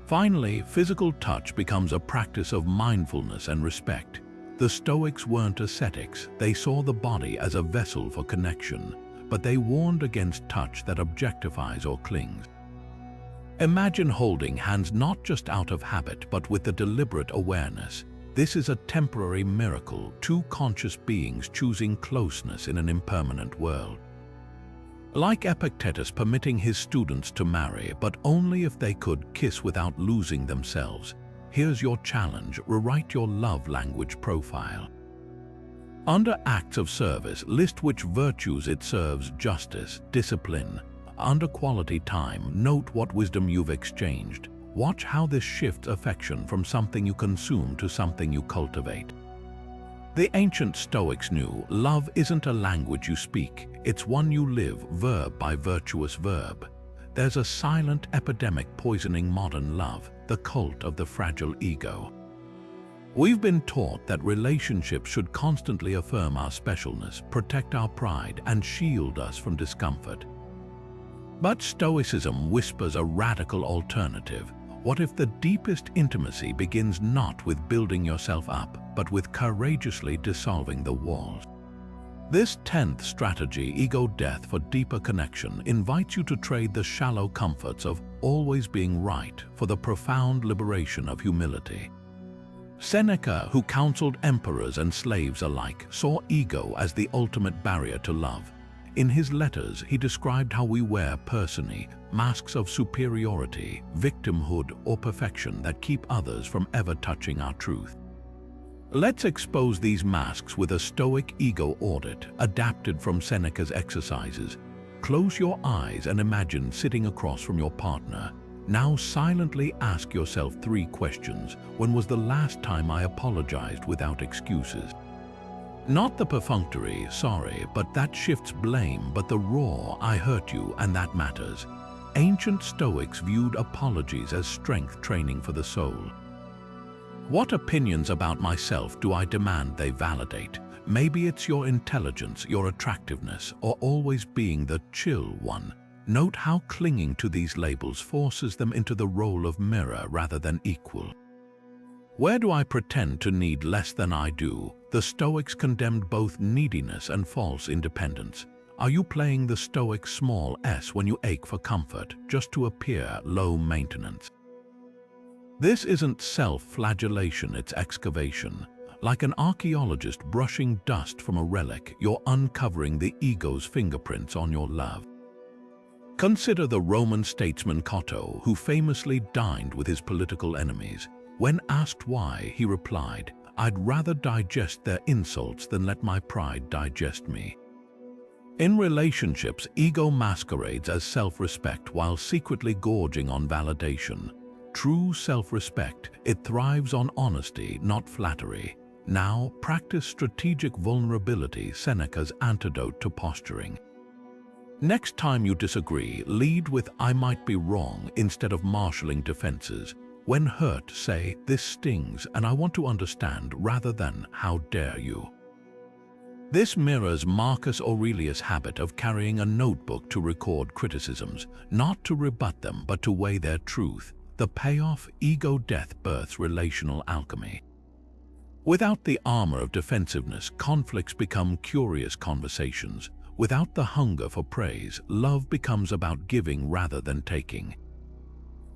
Finally, physical touch becomes a practice of mindfulness and respect. The Stoics weren't ascetics. They saw the body as a vessel for connection, but they warned against touch that objectifies or clings. Imagine holding hands not just out of habit, but with a deliberate awareness. This is a temporary miracle, two conscious beings choosing closeness in an impermanent world. Like Epictetus permitting his students to marry, but only if they could kiss without losing themselves. Here's your challenge: rewrite your love language profile. Under acts of service, list which virtues it serves: justice, discipline. Under quality time, note what wisdom you've exchanged. Watch how this shifts affection from something you consume to something you cultivate. The ancient Stoics knew love isn't a language you speak, it's one you live, verb by virtuous verb. There's a silent epidemic poisoning modern love, the cult of the fragile ego. We've been taught that relationships should constantly affirm our specialness, protect our pride, and shield us from discomfort. But Stoicism whispers a radical alternative. What if the deepest intimacy begins not with building yourself up, but with courageously dissolving the walls? This 10th strategy, ego death for deeper connection, invites you to trade the shallow comforts of always being right for the profound liberation of humility. Seneca, who counseled emperors and slaves alike, saw ego as the ultimate barrier to love. In his letters, he described how we wear persony, masks of superiority, victimhood, or perfection that keep others from ever touching our truth. Let's expose these masks with a Stoic ego audit, adapted from Seneca's exercises. Close your eyes and imagine sitting across from your partner. Now silently ask yourself 3 questions. When was the last time I apologized without excuses? Not the perfunctory, sorry, but that shifts blame, but the raw, I hurt you, and that matters. Ancient Stoics viewed apologies as strength training for the soul. What opinions about myself do I demand they validate? Maybe it's your intelligence, your attractiveness, or always being the chill one. Note how clinging to these labels forces them into the role of mirror rather than equal. Where do I pretend to need less than I do? The Stoics condemned both neediness and false independence. Are you playing the Stoic small s when you ache for comfort, just to appear low maintenance? This isn't self-flagellation, it's excavation. Like an archaeologist brushing dust from a relic, you're uncovering the ego's fingerprints on your love. Consider the Roman statesman Cato, who famously dined with his political enemies. When asked why, he replied, "I'd rather digest their insults than let my pride digest me." In relationships, ego masquerades as self-respect while secretly gorging on validation. True self-respect, it thrives on honesty, not flattery. Now, practice strategic vulnerability, Seneca's antidote to posturing. Next time you disagree, lead with "I might be wrong" instead of marshalling defenses. When hurt, say, "This stings and I want to understand," rather than "How dare you." This mirrors Marcus Aurelius' habit of carrying a notebook to record criticisms, not to rebut them but to weigh their truth. The payoff, ego death, births relational alchemy. Without the armor of defensiveness, conflicts become curious conversations. Without the hunger for praise, love becomes about giving rather than taking.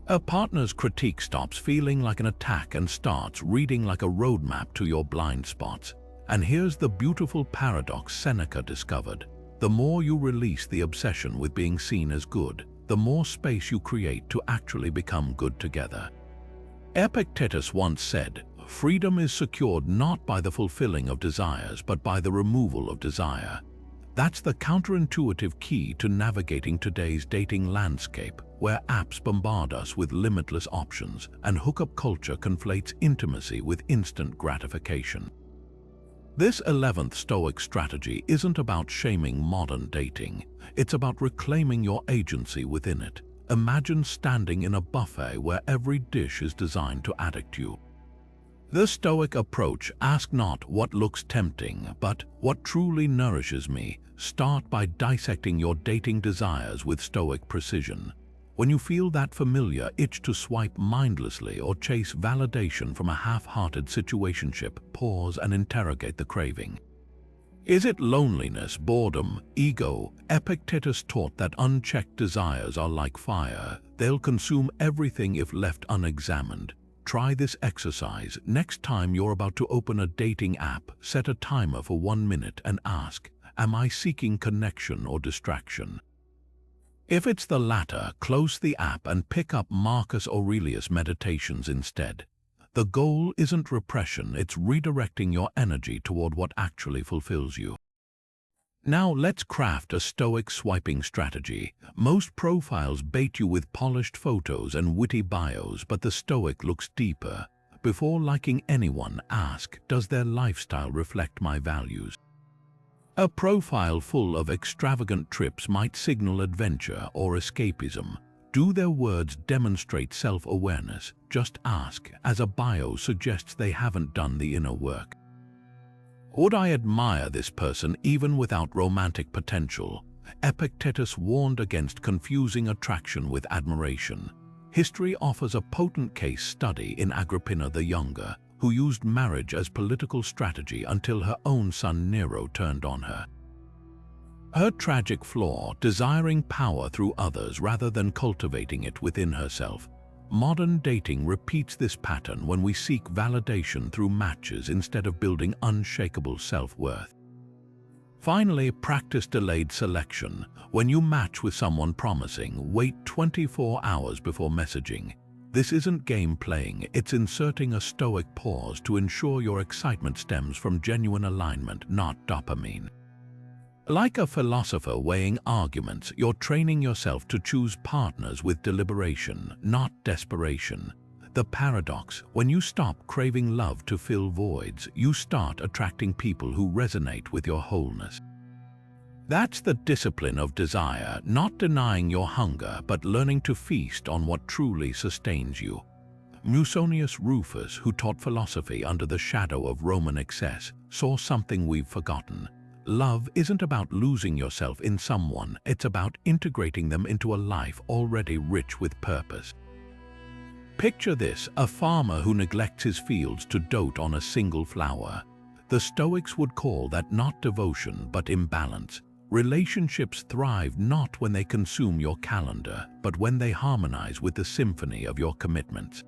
A partner's critique stops feeling like an attack and starts reading like a roadmap to your blind spots. And here's the beautiful paradox Seneca discovered. The more you release the obsession with being seen as good, the more space you create to actually become good together. Epictetus once said, "Freedom is secured not by the fulfilling of desires, but by the removal of desire." That's the counterintuitive key to navigating today's dating landscape, where apps bombard us with limitless options and hookup culture conflates intimacy with instant gratification. This 11th Stoic strategy isn't about shaming modern dating. It's about reclaiming your agency within it. Imagine standing in a buffet where every dish is designed to addict you. The Stoic approach asks not what looks tempting, but what truly nourishes me. Start by dissecting your dating desires with Stoic precision. When you feel that familiar itch to swipe mindlessly or chase validation from a half-hearted situationship, pause and interrogate the craving. Is it loneliness, boredom, ego? Epictetus taught that unchecked desires are like fire. They'll consume everything if left unexamined. Try this exercise. Next time you're about to open a dating app, set a timer for 1 minute and ask, am I seeking connection or distraction? If it's the latter, close the app and pick up Marcus Aurelius' Meditations instead. The goal isn't repression, it's redirecting your energy toward what actually fulfills you. Now let's craft a Stoic swiping strategy. Most profiles bait you with polished photos and witty bios, but the Stoic looks deeper. Before liking anyone, ask, does their lifestyle reflect my values? A profile full of extravagant trips might signal adventure or escapism. Do their words demonstrate self-awareness? Just ask, as a bio suggests they haven't done the inner work. Would I admire this person even without romantic potential? Epictetus warned against confusing attraction with admiration. History offers a potent case study in Agrippina the Younger, who used marriage as political strategy until her own son Nero turned on her. Her tragic flaw, desiring power through others rather than cultivating it within herself. Modern dating repeats this pattern when we seek validation through matches instead of building unshakable self-worth. Finally, practice delayed selection. When you match with someone promising, wait 24 hours before messaging. This isn't game playing, it's inserting a Stoic pause to ensure your excitement stems from genuine alignment, not dopamine. Like a philosopher weighing arguments, you're training yourself to choose partners with deliberation, not desperation. The paradox: when you stop craving love to fill voids, you start attracting people who resonate with your wholeness. That's the discipline of desire, not denying your hunger, but learning to feast on what truly sustains you. Musonius Rufus, who taught philosophy under the shadow of Roman excess, saw something we've forgotten. Love isn't about losing yourself in someone, it's about integrating them into a life already rich with purpose. Picture this: a farmer who neglects his fields to dote on a single flower. The Stoics would call that not devotion, but imbalance. Relationships thrive not when they consume your calendar, but when they harmonize with the symphony of your commitments.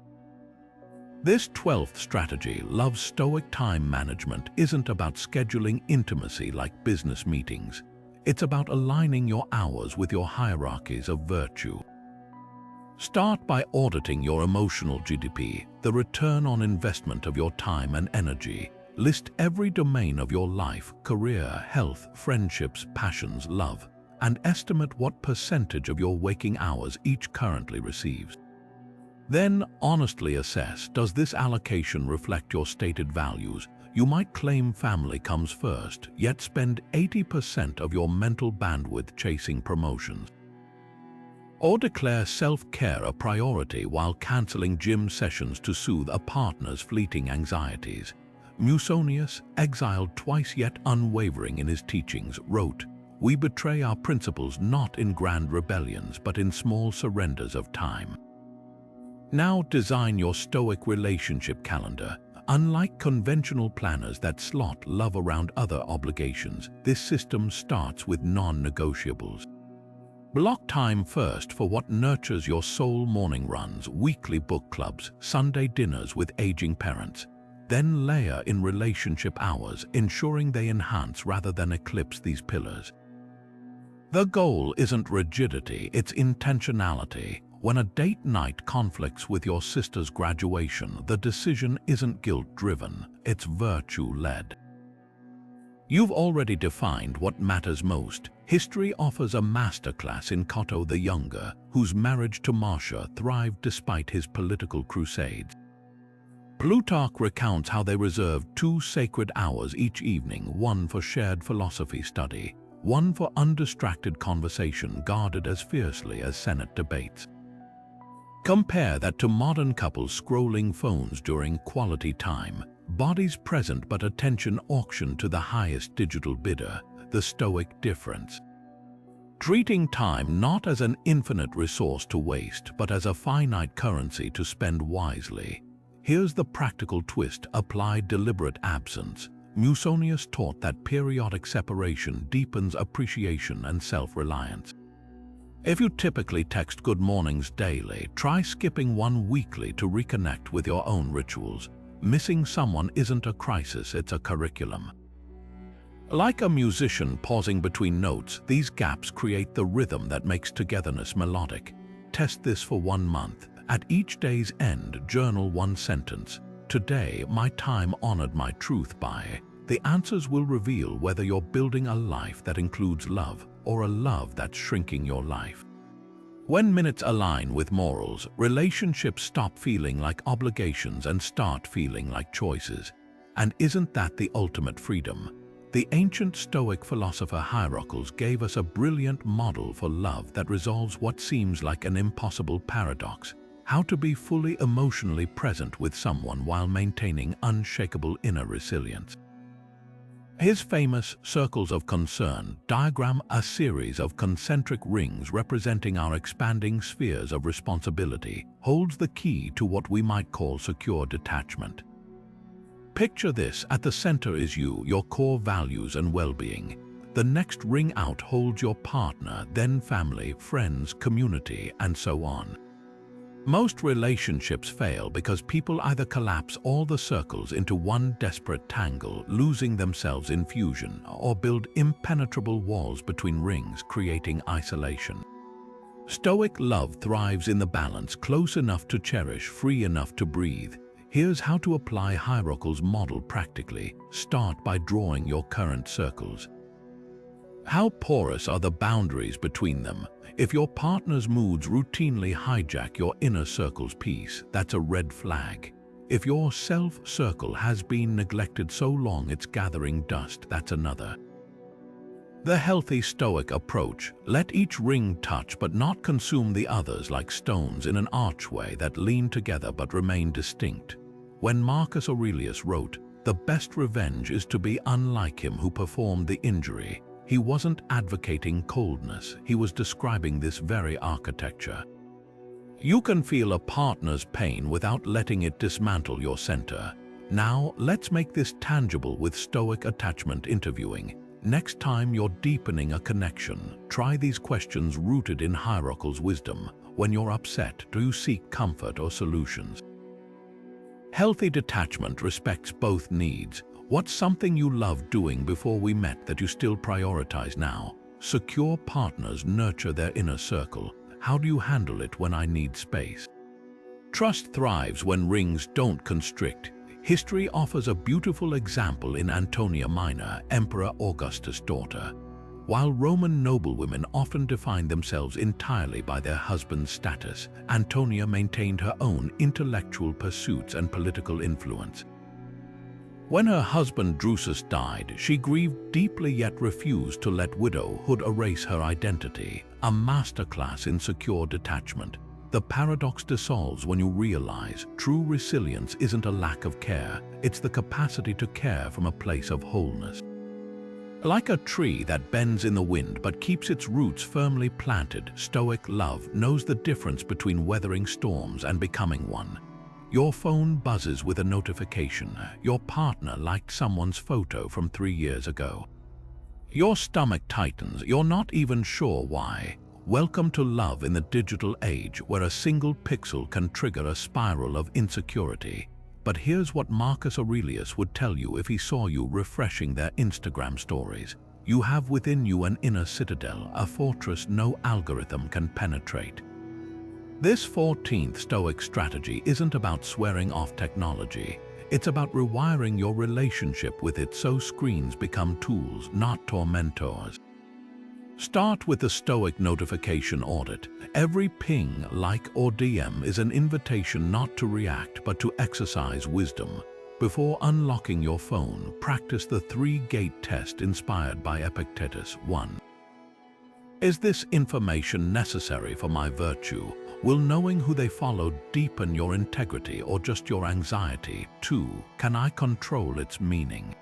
This 12th strategy, Love's Stoic time management, isn't about scheduling intimacy like business meetings. It's about aligning your hours with your hierarchies of virtue. Start by auditing your emotional GDP, the return on investment of your time and energy. List every domain of your life: career, health, friendships, passions, love, and estimate what percentage of your waking hours each currently receives. Then honestly assess, does this allocation reflect your stated values? You might claim family comes first, yet spend 80% of your mental bandwidth chasing promotions. Or declare self-care a priority while canceling gym sessions to soothe a partner's fleeting anxieties. Musonius, exiled twice yet unwavering in his teachings, wrote, "We betray our principles not in grand rebellions, but in small surrenders of time." Now design your Stoic relationship calendar. Unlike conventional planners that slot love around other obligations, this system starts with non-negotiables. Block time first for what nurtures your soul: morning runs, weekly book clubs, Sunday dinners with aging parents. Then layer in relationship hours, ensuring they enhance rather than eclipse these pillars. The goal isn't rigidity, it's intentionality. When a date night conflicts with your sister's graduation, the decision isn't guilt-driven, it's virtue-led. You've already defined what matters most. History offers a masterclass in Cato the Younger, whose marriage to Marcia thrived despite his political crusades. Plutarch recounts how they reserved 2 sacred hours each evening, one for shared philosophy study, one for undistracted conversation guarded as fiercely as Senate debates. Compare that to modern couples scrolling phones during quality time, bodies present but attention auctioned to the highest digital bidder, the Stoic difference. Treating time not as an infinite resource to waste, but as a finite currency to spend wisely. Here's the practical twist: apply deliberate absence. Musonius taught that periodic separation deepens appreciation and self-reliance. If you typically text good mornings daily, try skipping one weekly to reconnect with your own rituals. Missing someone isn't a crisis, it's a curriculum. Like a musician pausing between notes, these gaps create the rhythm that makes togetherness melodic. Test this for 1 month. At each day's end, journal one sentence. Today, my time honored my truth by. The answers will reveal whether you're building a life that includes love or a love that's shrinking your life. When minutes align with morals, relationships stop feeling like obligations and start feeling like choices. And isn't that the ultimate freedom? The ancient Stoic philosopher Hierocles gave us a brilliant model for love that resolves what seems like an impossible paradox: how to be fully emotionally present with someone while maintaining unshakable inner resilience. His famous circles of concern diagram a series of concentric rings representing our expanding spheres of responsibility, holds the key to what we might call secure detachment. Picture this: at the center is you, your core values and well-being. The next ring out holds your partner, then family, friends, community, and so on. Most relationships fail because people either collapse all the circles into one desperate tangle, losing themselves in fusion, or build impenetrable walls between rings, creating isolation. Stoic love thrives in the balance: close enough to cherish, free enough to breathe. Here's how to apply Hierocles' model practically. Start by drawing your current circles. How porous are the boundaries between them? If your partner's moods routinely hijack your inner circle's peace, that's a red flag. If your self-circle has been neglected so long it's gathering dust, that's another. The healthy Stoic approach: let each ring touch but not consume the others, like stones in an archway that lean together but remain distinct. When Marcus Aurelius wrote, "The best revenge is to be unlike him who performed the injury," he wasn't advocating coldness, he was describing this very architecture. You can feel a partner's pain without letting it dismantle your center. Now, let's make this tangible with Stoic attachment interviewing. Next time you're deepening a connection, try these questions rooted in Hierocles' wisdom. When you're upset, do you seek comfort or solutions? Healthy detachment respects both needs. What's something you loved doing before we met that you still prioritize now? Secure partners nurture their inner circle. How do you handle it when I need space? Trust thrives when rings don't constrict. History offers a beautiful example in Antonia Minor, Emperor Augustus' daughter. While Roman noblewomen often defined themselves entirely by their husband's status, Antonia maintained her own intellectual pursuits and political influence. When her husband Drusus died, she grieved deeply yet refused to let widowhood erase her identity, a masterclass in secure detachment. The paradox dissolves when you realize true resilience isn't a lack of care, it's the capacity to care from a place of wholeness. Like a tree that bends in the wind but keeps its roots firmly planted, Stoic love knows the difference between weathering storms and becoming one. Your phone buzzes with a notification. Your partner liked someone's photo from 3 years ago. Your stomach tightens, you're not even sure why. Welcome to love in the digital age, where a single pixel can trigger a spiral of insecurity. But here's what Marcus Aurelius would tell you if he saw you refreshing their Instagram stories. You have within you an inner citadel, a fortress no algorithm can penetrate. This 14th Stoic strategy isn't about swearing off technology. It's about rewiring your relationship with it so screens become tools, not tormentors. Start with the Stoic notification audit. Every ping, like, or DM is an invitation not to react but to exercise wisdom. Before unlocking your phone, practice the three-gate test inspired by Epictetus. 1. Is this information necessary for my virtue? Will knowing who they follow deepen your integrity or just your anxiety? 2. Can I control its meaning?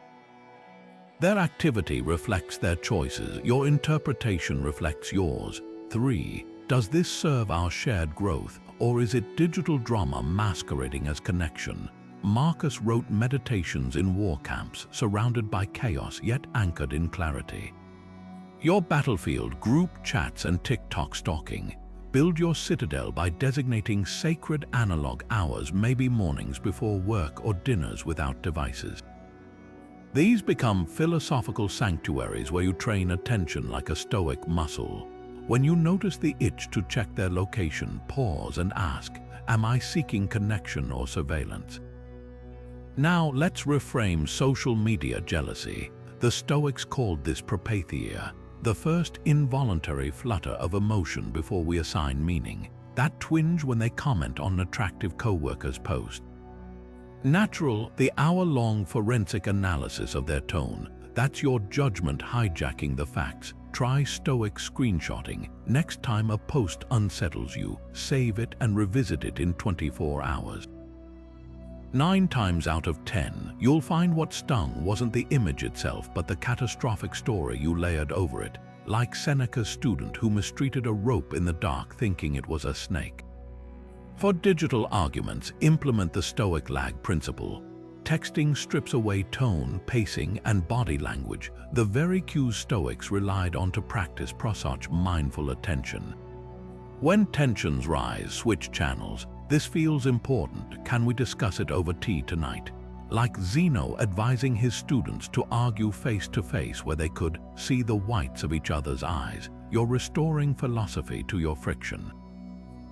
Their activity reflects their choices. Your interpretation reflects yours. 3. Does this serve our shared growth, or is it digital drama masquerading as connection? Marcus wrote meditations in war camps, surrounded by chaos yet anchored in clarity. Your battlefield, group chats and TikTok stalking. Build your citadel by designating sacred analog hours, maybe mornings before work or dinners without devices. These become philosophical sanctuaries where you train attention like a Stoic muscle. When you notice the itch to check their location, pause and ask, am I seeking connection or surveillance? Now let's reframe social media jealousy. The Stoics called this propatheia, the first involuntary flutter of emotion before we assign meaning, that twinge when they comment on an attractive co-worker's post. Natural, the hour-long forensic analysis of their tone, that's your judgment hijacking the facts. Try Stoic screenshotting. Next time a post unsettles you, save it and revisit it in 24 hours. 9 times out of 10, you'll find what stung wasn't the image itself but the catastrophic story you layered over it, like Seneca's student who mistreated a rope in the dark thinking it was a snake. For digital arguments, implement the Stoic lag principle. Texting strips away tone, pacing, and body language, the very cues Stoics relied on to practice prosauch mindful attention. When tensions rise, switch channels. This feels important. Can we discuss it over tea tonight? Like Zeno advising his students to argue face-to-face where they could see the whites of each other's eyes. You're restoring philosophy to your friction.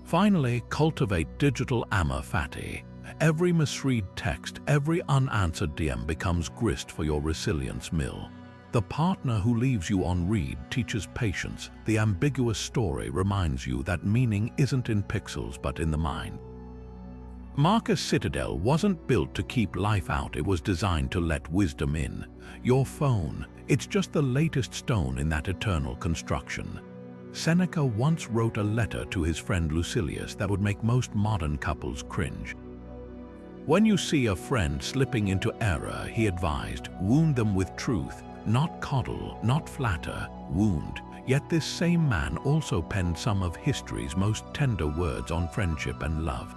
Finally, cultivate digital Amor Fati. Every misread text, every unanswered DM becomes grist for your resilience mill. The partner who leaves you on read teaches patience. The ambiguous story reminds you that meaning isn't in pixels but in the mind. Marcus' citadel wasn't built to keep life out, it was designed to let wisdom in. Your phone, it's just the latest stone in that eternal construction. Seneca once wrote a letter to his friend Lucilius that would make most modern couples cringe. When you see a friend slipping into error, he advised, wound them with truth, not coddle, not flatter, wound. Yet this same man also penned some of history's most tender words on friendship and love.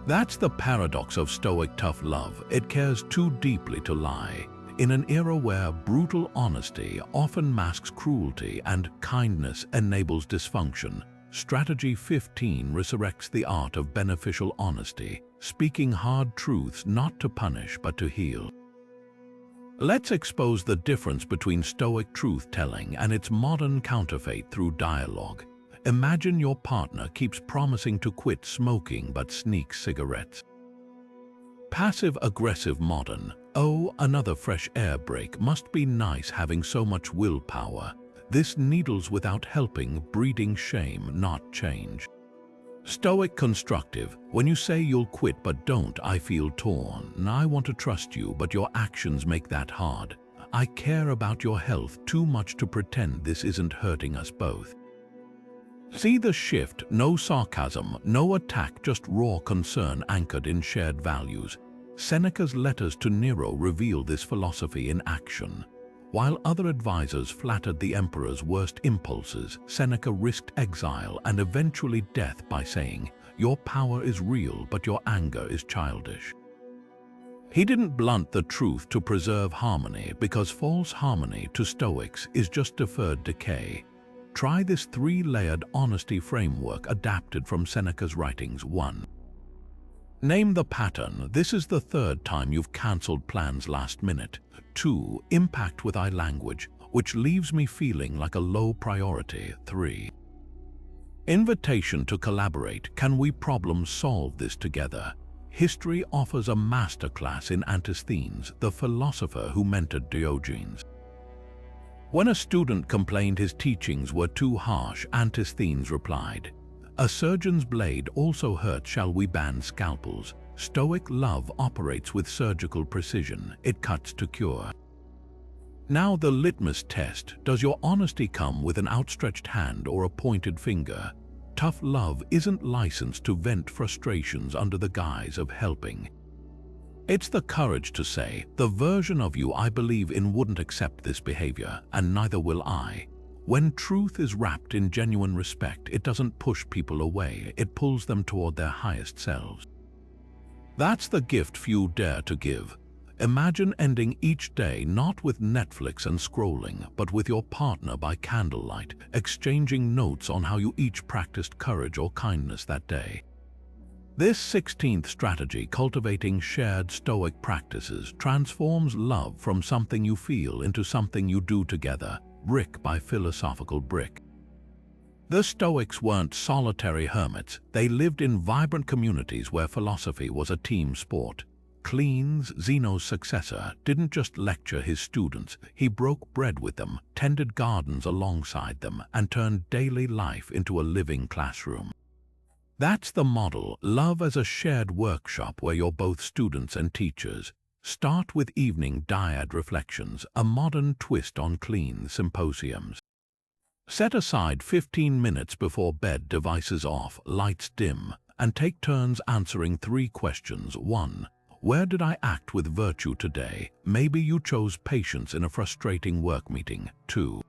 That's the paradox of Stoic tough love. It cares too deeply to lie. In an era where brutal honesty often masks cruelty and kindness enables dysfunction, Strategy 15 resurrects the art of beneficial honesty, speaking hard truths not to punish but to heal. Let's expose the difference between Stoic truth-telling and its modern counterfeit through dialogue. Imagine your partner keeps promising to quit smoking but sneaks cigarettes. Passive-aggressive modern, oh, another fresh air break, must be nice having so much willpower. This needles without helping, breeding shame, not change. Stoic constructive, when you say you'll quit but don't, I feel torn. I want to trust you, but your actions make that hard. I care about your health too much to pretend this isn't hurting us both. See the shift, no sarcasm, no attack, just raw concern anchored in shared values. Seneca's letters to Nero reveal this philosophy in action. While other advisors flattered the emperor's worst impulses, Seneca risked exile and eventually death by saying, "Your power is real, but your anger is childish." He didn't blunt the truth to preserve harmony, because false harmony to Stoics is just deferred decay. Try this 3-layered honesty framework adapted from Seneca's writings. 1. Name the pattern. This is the 3rd time you've cancelled plans last minute. 2. Impact with I language, which leaves me feeling like a low priority. 3. Invitation to collaborate. Can we problem solve this together? history offers a masterclass in Antisthenes, the philosopher who mentored Diogenes. When a student complained his teachings were too harsh, Antisthenes replied, "A surgeon's blade also hurts. Shall we ban scalpels? Stoic love operates with surgical precision. It cuts to cure." Now the litmus test: does your honesty come with an outstretched hand or a pointed finger? Tough love isn't licensed to vent frustrations under the guise of helping. It's the courage to say, "The version of you I believe in wouldn't accept this behavior, and neither will I." When truth is wrapped in genuine respect, it doesn't push people away, it pulls them toward their highest selves. That's the gift few dare to give. Imagine ending each day not with Netflix and scrolling, but with your partner by candlelight, exchanging notes on how you each practiced courage or kindness that day. This 16th strategy, cultivating shared Stoic practices, transforms love from something you feel into something you do together, brick by philosophical brick. The Stoics weren't solitary hermits. They lived in vibrant communities where philosophy was a team sport. Cleans, Zeno's successor, didn't just lecture his students, he broke bread with them, tended gardens alongside them, and turned daily life into a living classroom. That's the model: love as a shared workshop where you're both students and teachers. Start with evening dyad reflections, a modern twist on clean symposiums. Set aside 15 minutes before bed, devices off, lights dim, and take turns answering 3 questions. 1. Where did I act with virtue today? Maybe you chose patience in a frustrating work meeting. 2.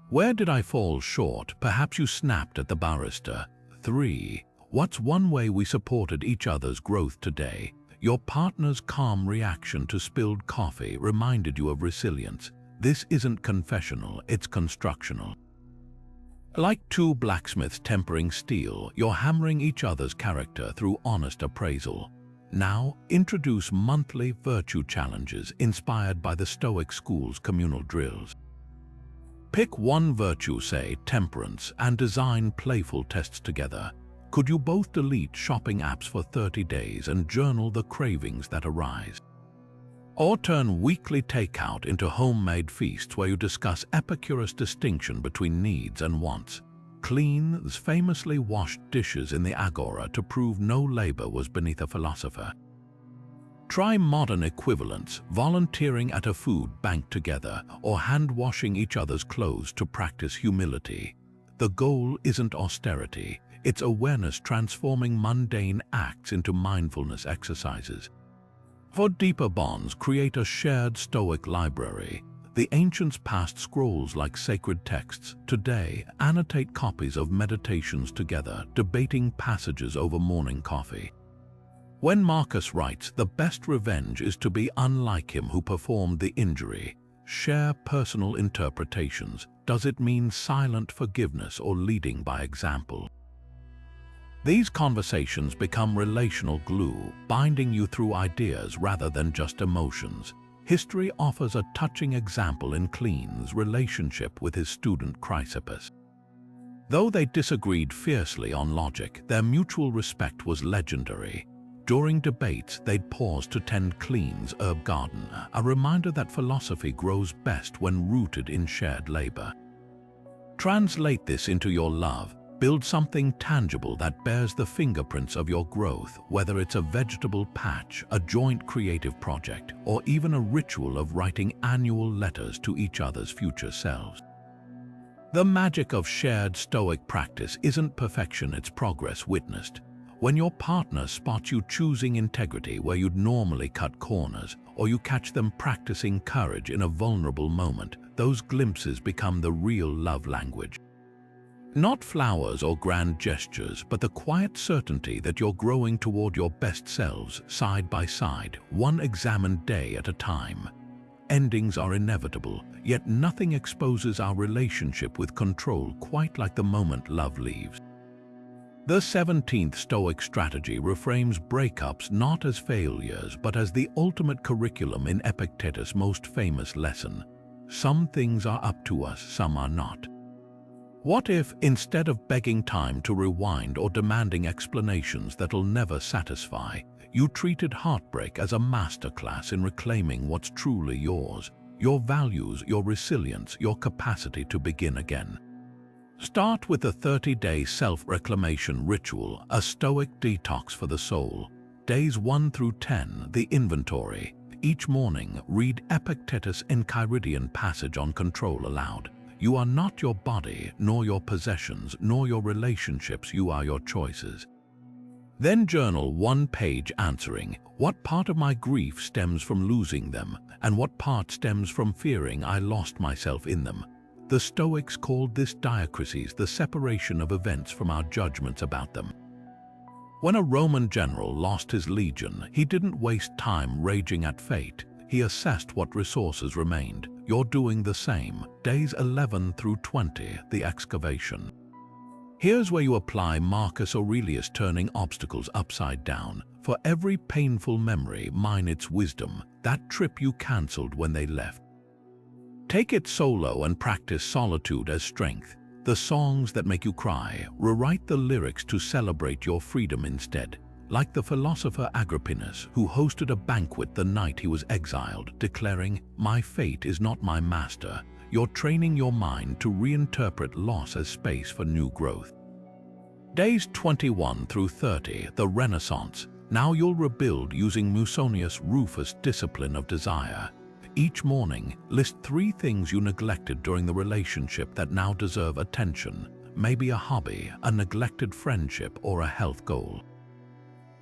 Where did I fall short? Perhaps you snapped at the barrister. 3. What's one way we supported each other's growth today? Your partner's calm reaction to spilled coffee reminded you of resilience. This isn't confessional, it's constructional. Like two blacksmiths tempering steel, you're hammering each other's character through honest appraisal. Now, introduce monthly virtue challenges inspired by the Stoic school's communal drills. Pick one virtue, say temperance, and design playful tests together. Could you both delete shopping apps for 30 days and journal the cravings that arise? Or turn weekly takeout into homemade feasts where you discuss Epicurus' distinction between needs and wants. Cleans famously washed dishes in the agora to prove no labor was beneath a philosopher. Try modern equivalents, volunteering at a food bank together, or hand-washing each other's clothes to practice humility. The goal isn't austerity, it's awareness transforming mundane acts into mindfulness exercises. For deeper bonds, create a shared Stoic library. The ancients passed scrolls like sacred texts. Today, annotate copies of meditations together, debating passages over morning coffee. When Marcus writes, "The best revenge is to be unlike him who performed the injury," share personal interpretations. Does it mean silent forgiveness or leading by example? These conversations become relational glue, binding you through ideas rather than just emotions. History offers a touching example in Clean's relationship with his student Chrysippus. Though they disagreed fiercely on logic, their mutual respect was legendary. During debates, they'd pause to tend Clean's herb garden, a reminder that philosophy grows best when rooted in shared labor. Translate this into your love. Build something tangible that bears the fingerprints of your growth, whether it's a vegetable patch, a joint creative project, or even a ritual of writing annual letters to each other's future selves. The magic of shared Stoic practice isn't perfection, it's progress witnessed. When your partner spots you choosing integrity where you'd normally cut corners, or you catch them practicing courage in a vulnerable moment, those glimpses become the real love language. Not flowers or grand gestures, but the quiet certainty that you're growing toward your best selves, side by side, one examined day at a time. Endings are inevitable, yet nothing exposes our relationship with control quite like the moment love leaves. The 17th Stoic strategy reframes breakups not as failures, but as the ultimate curriculum in Epictetus' most famous lesson. Some things are up to us, some are not. What if, instead of begging time to rewind or demanding explanations that'll never satisfy, You treated heartbreak as a masterclass in reclaiming what's truly yours, your values, your resilience, your capacity to begin again. Start with a 30-day self-reclamation ritual, a Stoic detox for the soul. Days 1 through 10, the inventory. Each morning, read Epictetus' Enchiridion passage on control aloud. You are not your body, nor your possessions, nor your relationships, you are your choices. Then journal one page answering, what part of my grief stems from losing them, and what part stems from fearing I lost myself in them. The Stoics called this diacrisis, the separation of events from our judgments about them. When a Roman general lost his legion, he didn't waste time raging at fate. He assessed what resources remained. You're doing the same. Days 11 through 20, the excavation. Here's where you apply Marcus Aurelius turning obstacles upside down. For every painful memory, mine its wisdom, that trip you cancelled when they left. Take it solo and practice solitude as strength. The songs that make you cry, rewrite the lyrics to celebrate your freedom instead. Like the philosopher Agrippinus, who hosted a banquet the night he was exiled, declaring, "My fate is not my master." You're training your mind to reinterpret loss as space for new growth. Days 21 through 30, the Renaissance. Now you'll rebuild using Musonius Rufus' discipline of desire. Each morning, list 3 things you neglected during the relationship that now deserve attention. Maybe a hobby, a neglected friendship, or a health goal.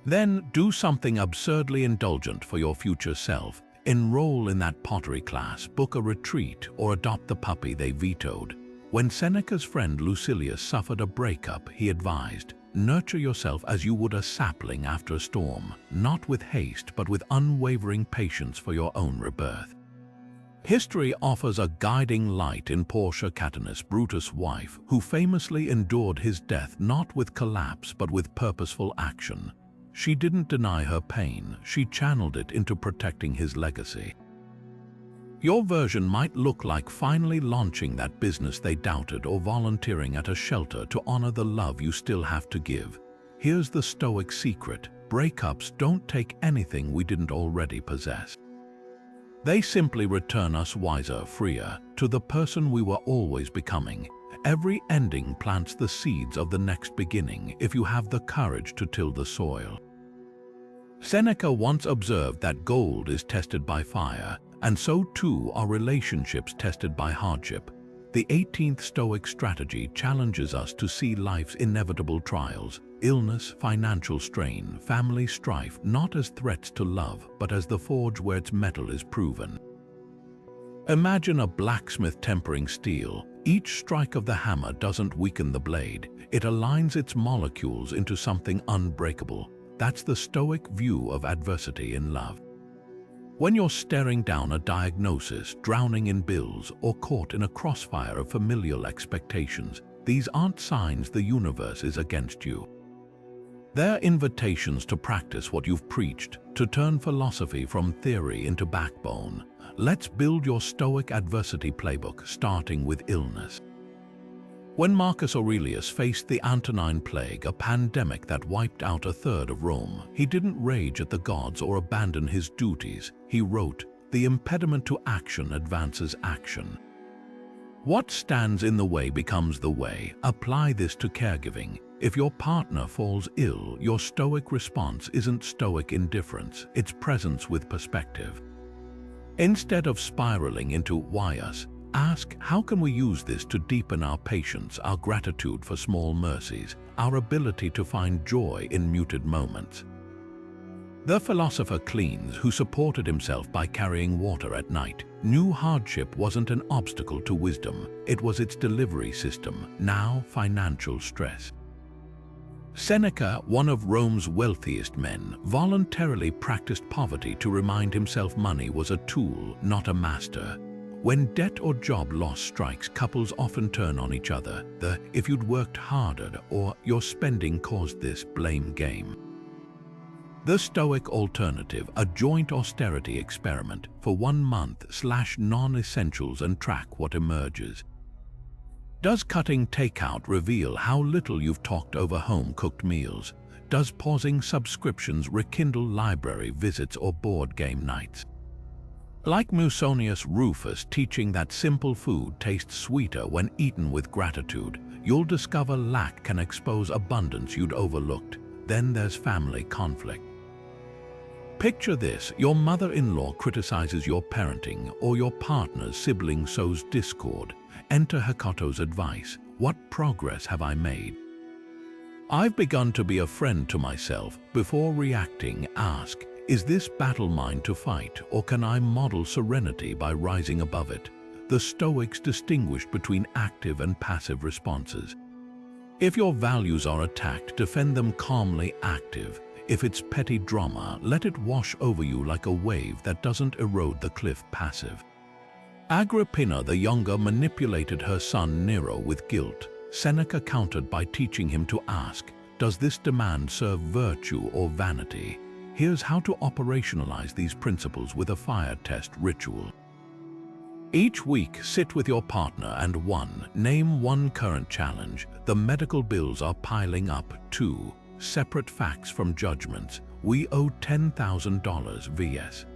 Then do something absurdly indulgent for your future self. Enroll in that pottery class, book a retreat, or adopt the puppy they vetoed. When Seneca's friend Lucilius suffered a breakup, he advised, nurture yourself as you would a sapling after a storm, not with haste but with unwavering patience for your own rebirth. History offers a guiding light in Portia Catanus, Brutus' wife, who famously endured his death not with collapse but with purposeful action. She didn't deny her pain, she channeled it into protecting his legacy. Your version might look like finally launching that business they doubted or volunteering at a shelter to honor the love you still have to give. Here's the Stoic secret: breakups don't take anything we didn't already possess. They simply return us wiser, freer, to the person we were always becoming. Every ending plants the seeds of the next beginning if you have the courage to till the soil. Seneca once observed that gold is tested by fire, and so too are relationships tested by hardship. The 18th Stoic strategy challenges us to see life's inevitable trials, illness, financial strain, family strife, not as threats to love, but as the forge where its metal is proven. Imagine a blacksmith tempering steel. Each strike of the hammer doesn't weaken the blade, it aligns its molecules into something unbreakable. That's the Stoic view of adversity in love. When you're staring down a diagnosis, drowning in bills, or caught in a crossfire of familial expectations, these aren't signs the universe is against you. They're invitations to practice what you've preached, to turn philosophy from theory into backbone. Let's build your Stoic adversity playbook, starting with illness. When Marcus Aurelius faced the Antonine Plague, a pandemic that wiped out a third of Rome, he didn't rage at the gods or abandon his duties. He wrote, "The impediment to action advances action." What stands in the way becomes the way. Apply this to caregiving. If your partner falls ill, your Stoic response isn't Stoic indifference, it's presence with perspective. Instead of spiraling into "why us?" ask, how can we use this to deepen our patience, our gratitude for small mercies, our ability to find joy in muted moments? The philosopher Cleans, who supported himself by carrying water at night, knew hardship wasn't an obstacle to wisdom, it was its delivery system, now financial stress. Seneca, one of Rome's wealthiest men, voluntarily practiced poverty to remind himself money was a tool, not a master. When debt or job loss strikes, couples often turn on each other. The "if you'd worked harder" or "your spending caused this" blame game. The Stoic alternative, a joint austerity experiment for 1 month, slash non-essentials and track what emerges. Does cutting takeout reveal how little you've talked over home-cooked meals? Does pausing subscriptions rekindle library visits or board game nights? Like Musonius Rufus teaching that simple food tastes sweeter when eaten with gratitude, you'll discover lack can expose abundance you'd overlooked. Then there's family conflict. Picture this: your mother-in-law criticizes your parenting, or your partner's sibling sows discord. Enter Hekato's advice. What progress have I made? I've begun to be a friend to myself. Before reacting, ask, is this battle mine to fight, or can I model serenity by rising above it? The Stoics distinguished between active and passive responses. If your values are attacked, defend them calmly. Active. If it's petty drama, let it wash over you like a wave that doesn't erode the cliff. Passive. Agrippina the Younger manipulated her son Nero with guilt. Seneca countered by teaching him to ask, does this demand serve virtue or vanity? Here's how to operationalize these principles with a fire test ritual. Each week, sit with your partner and name one current challenge. The medical bills are piling up. 2. Separate facts from judgments. We owe $10,000 vs.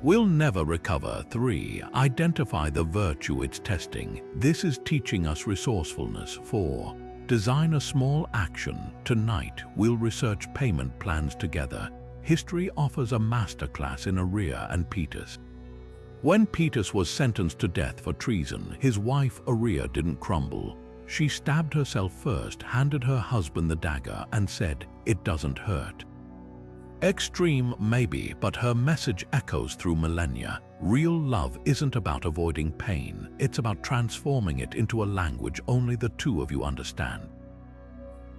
We'll never recover. 3. Identify the virtue it's testing. This is teaching us resourcefulness. 4. Design a small action. Tonight, we'll research payment plans together. History offers a masterclass in Arrhea and Petus. When Petus was sentenced to death for treason, his wife Arrhea didn't crumble. She stabbed herself first, handed her husband the dagger, and said, "It doesn't hurt." Extreme, maybe, but her message echoes through millennia. Real love isn't about avoiding pain, it's about transforming it into a language only the two of you understand.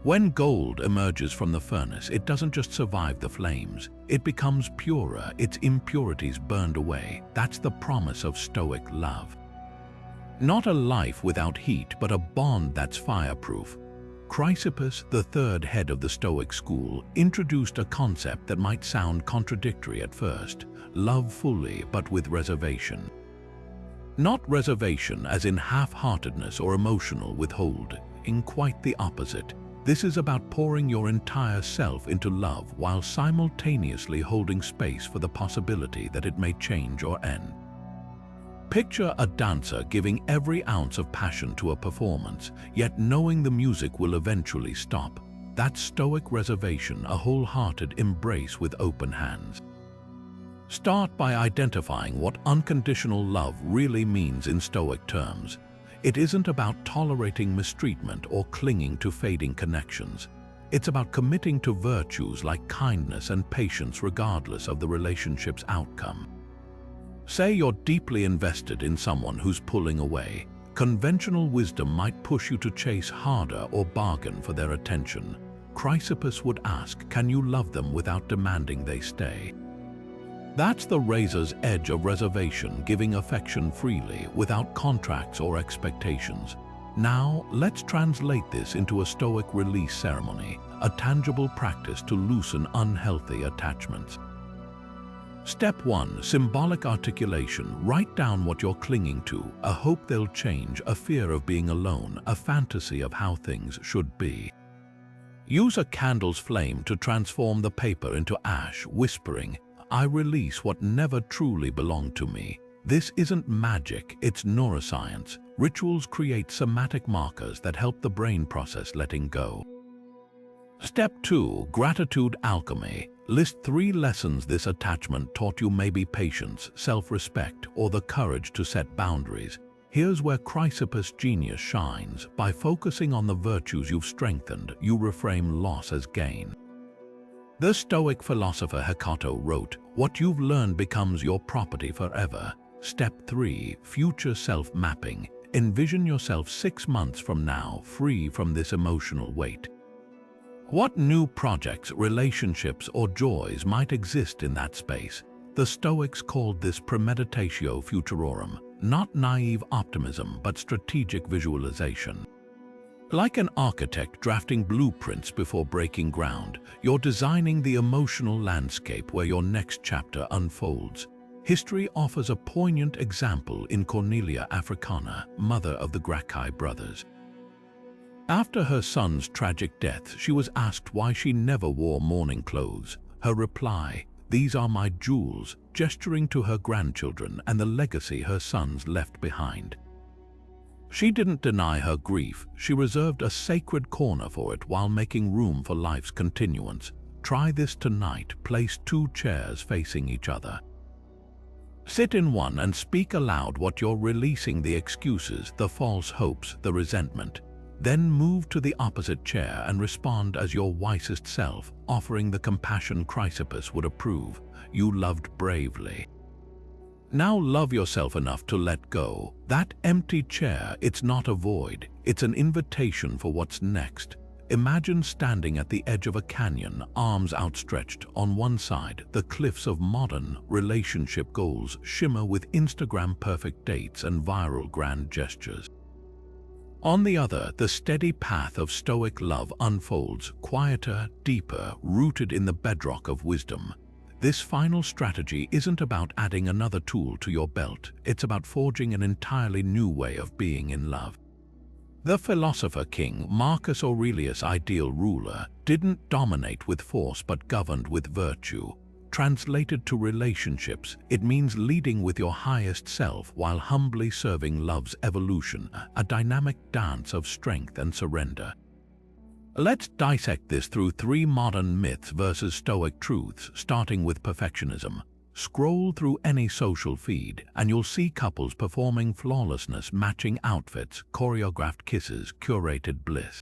When gold emerges from the furnace, it doesn't just survive the flames, it becomes purer, its impurities burned away. That's the promise of Stoic love. Not a life without heat, but a bond that's fireproof. Chrysippus, the third head of the Stoic school, introduced a concept that might sound contradictory at first: love fully but with reservation. Not reservation as in half-heartedness or emotional withholding, quite the opposite. This is about pouring your entire self into love while simultaneously holding space for the possibility that it may change or end. Picture a dancer giving every ounce of passion to a performance, yet knowing the music will eventually stop. That's Stoic reservation, a wholehearted embrace with open hands. Start by identifying what unconditional love really means in Stoic terms. It isn't about tolerating mistreatment or clinging to fading connections. It's about committing to virtues like kindness and patience regardless of the relationship's outcome. Say you're deeply invested in someone who's pulling away. Conventional wisdom might push you to chase harder or bargain for their attention. Chrysippus would ask, can you love them without demanding they stay? That's the razor's edge of reservation, giving affection freely, without contracts or expectations. Now, let's translate this into a Stoic release ceremony, a tangible practice to loosen unhealthy attachments. Step 1. Symbolic articulation. Write down what you're clinging to: a hope they'll change, a fear of being alone, a fantasy of how things should be. Use a candle's flame to transform the paper into ash, whispering, I release what never truly belonged to me. This isn't magic, it's neuroscience. Rituals create somatic markers that help the brain process letting go. Step 2. Gratitude alchemy. List 3 lessons this attachment taught you: maybe patience, self-respect, or the courage to set boundaries. Here's where Chrysippus' genius shines. By focusing on the virtues you've strengthened, you reframe loss as gain. The Stoic philosopher Hekato wrote, "What you've learned becomes your property forever." Step 3. Future self-mapping. Envision yourself 6 months from now, free from this emotional weight. What new projects, relationships, or joys might exist in that space? The Stoics called this premeditatio futurorum, not naive optimism, but strategic visualization. Like an architect drafting blueprints before breaking ground, you're designing the emotional landscape where your next chapter unfolds. History offers a poignant example in Cornelia Africana, mother of the Gracchi brothers. After her son's tragic death, she was asked why she never wore mourning clothes. Her reply, "These are my jewels," gesturing to her grandchildren and the legacy her sons left behind. She didn't deny her grief, she reserved a sacred corner for it while making room for life's continuance. Try this tonight. Place 2 chairs facing each other. Sit in one and speak aloud what you're releasing: the excuses, the false hopes, the resentment. Then move to the opposite chair and respond as your wisest self, offering the compassion Chrysippus would approve. You loved bravely. Now love yourself enough to let go. That empty chair, it's not a void, it's an invitation for what's next. Imagine standing at the edge of a canyon, arms outstretched. On one side, the cliffs of modern relationship goals shimmer with Instagram-perfect dates and viral grand gestures. On the other, the steady path of Stoic love unfolds, quieter, deeper, rooted in the bedrock of wisdom. This final strategy isn't about adding another tool to your belt, it's about forging an entirely new way of being in love. The philosopher king, Marcus Aurelius' ideal ruler, didn't dominate with force but governed with virtue. Translated to relationships, it means leading with your highest self while humbly serving love's evolution, a dynamic dance of strength and surrender. Let's dissect this through 3 modern myths versus Stoic truths, starting with perfectionism. Scroll through any social feed, and you'll see couples performing flawlessness, matching outfits, choreographed kisses, curated bliss.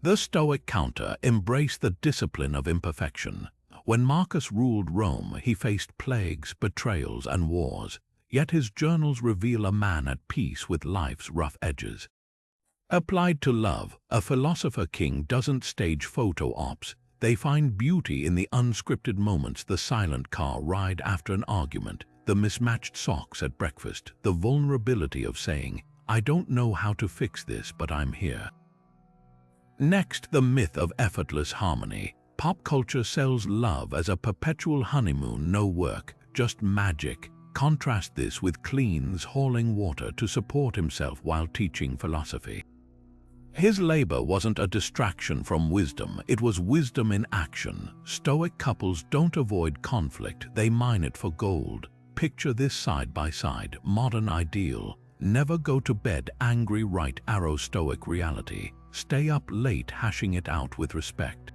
The Stoic counter: embrace the discipline of imperfection. When Marcus ruled Rome, he faced plagues, betrayals, and wars, yet his journals reveal a man at peace with life's rough edges. Applied to love, a philosopher king doesn't stage photo ops. They find beauty in the unscripted moments: the silent car ride after an argument, the mismatched socks at breakfast, the vulnerability of saying, "I don't know how to fix this, but I'm here." Next, the myth of effortless harmony. Pop culture sells love as a perpetual honeymoon: no work, just magic. Contrast this with Clean's hauling water to support himself while teaching philosophy. His labor wasn't a distraction from wisdom, it was wisdom in action. Stoic couples don't avoid conflict, they mine it for gold. Picture this side by side: modern ideal, never go to bed angry; right arrow Stoic reality, stay up late hashing it out with respect.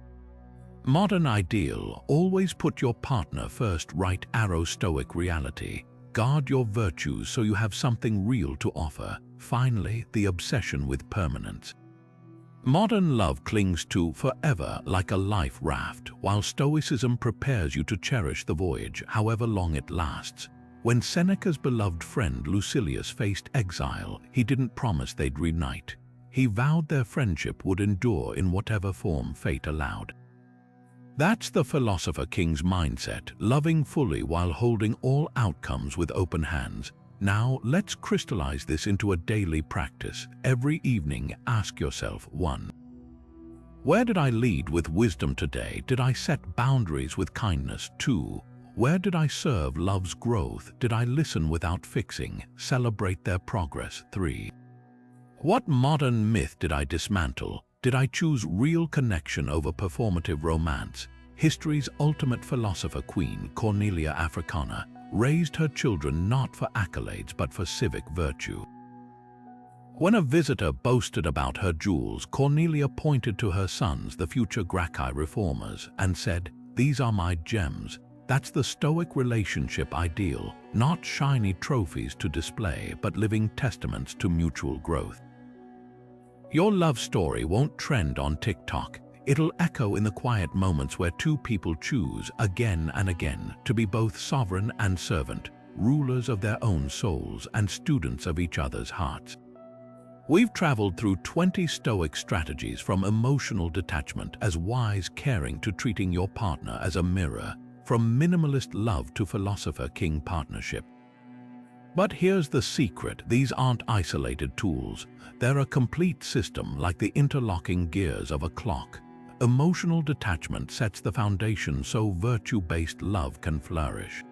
Modern ideal, always put your partner first; right arrow Stoic reality, guard your virtues so you have something real to offer. Finally, the obsession with permanence. Modern love clings to forever like a life raft, while Stoicism prepares you to cherish the voyage, however long it lasts. When Seneca's beloved friend Lucilius faced exile, he didn't promise they'd reunite. He vowed their friendship would endure in whatever form fate allowed. That's the philosopher king's mindset, loving fully while holding all outcomes with open hands. Now, let's crystallize this into a daily practice. Every evening, ask yourself: 1. Where did I lead with wisdom today? Did I set boundaries with kindness? 2. Where did I serve love's growth? Did I listen without fixing? Celebrate their progress. 3. What modern myth did I dismantle? Did I choose real connection over performative romance? History's ultimate philosopher queen, Cornelia Africana, raised her children not for accolades but for civic virtue. When a visitor boasted about her jewels, Cornelia pointed to her sons, the future Gracchi reformers, and said, "These are my gems." That's the Stoic relationship ideal, not shiny trophies to display, but living testaments to mutual growth. Your love story won't trend on TikTok. It'll echo in the quiet moments where 2 people choose again and again to be both sovereign and servant, rulers of their own souls and students of each other's hearts. We've traveled through 20 Stoic strategies, from emotional detachment as wise caring to treating your partner as a mirror, from minimalist love to philosopher king partnership. But here's the secret: these aren't isolated tools. They're a complete system, like the interlocking gears of a clock. Emotional detachment sets the foundation so virtue-based love can flourish.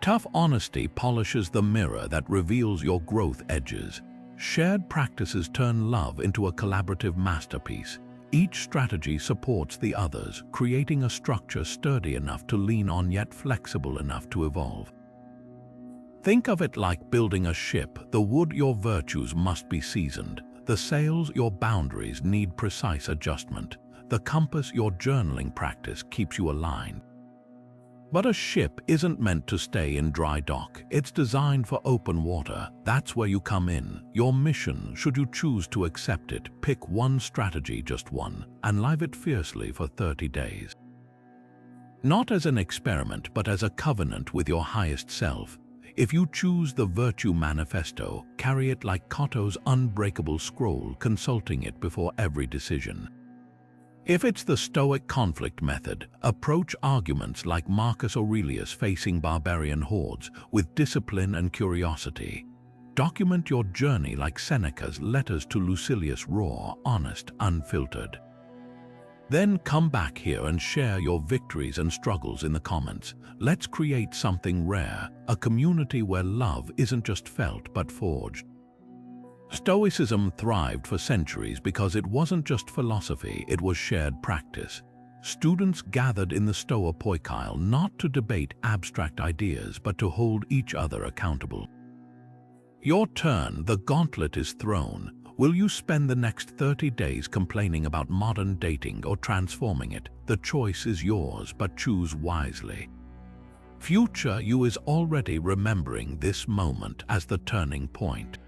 Tough honesty polishes the mirror that reveals your growth edges. Shared practices turn love into a collaborative masterpiece. Each strategy supports the others, creating a structure sturdy enough to lean on yet flexible enough to evolve. Think of it like building a ship. The wood, your virtues, must be seasoned. The sails, your boundaries, need precise adjustment. The compass, your journaling practice, keeps you aligned. But a ship isn't meant to stay in dry dock. It's designed for open water. That's where you come in. Your mission, should you choose to accept it, pick one strategy, just one, and live it fiercely for 30 days. Not as an experiment, but as a covenant with your highest self. If you choose the Virtue Manifesto, carry it like Cotto's unbreakable scroll, consulting it before every decision. If it's the Stoic conflict method, approach arguments like Marcus Aurelius facing barbarian hordes, with discipline and curiosity. Document your journey like Seneca's letters to Lucilius, raw, honest, unfiltered. Then come back here and share your victories and struggles in the comments. Let's create something rare, a community where love isn't just felt but forged. Stoicism thrived for centuries because it wasn't just philosophy, it was shared practice. Students gathered in the Stoa Poikile not to debate abstract ideas but to hold each other accountable. Your turn, the gauntlet is thrown. Will you spend the next 30 days complaining about modern dating or transforming it? The choice is yours, but choose wisely. Future you is already remembering this moment as the turning point.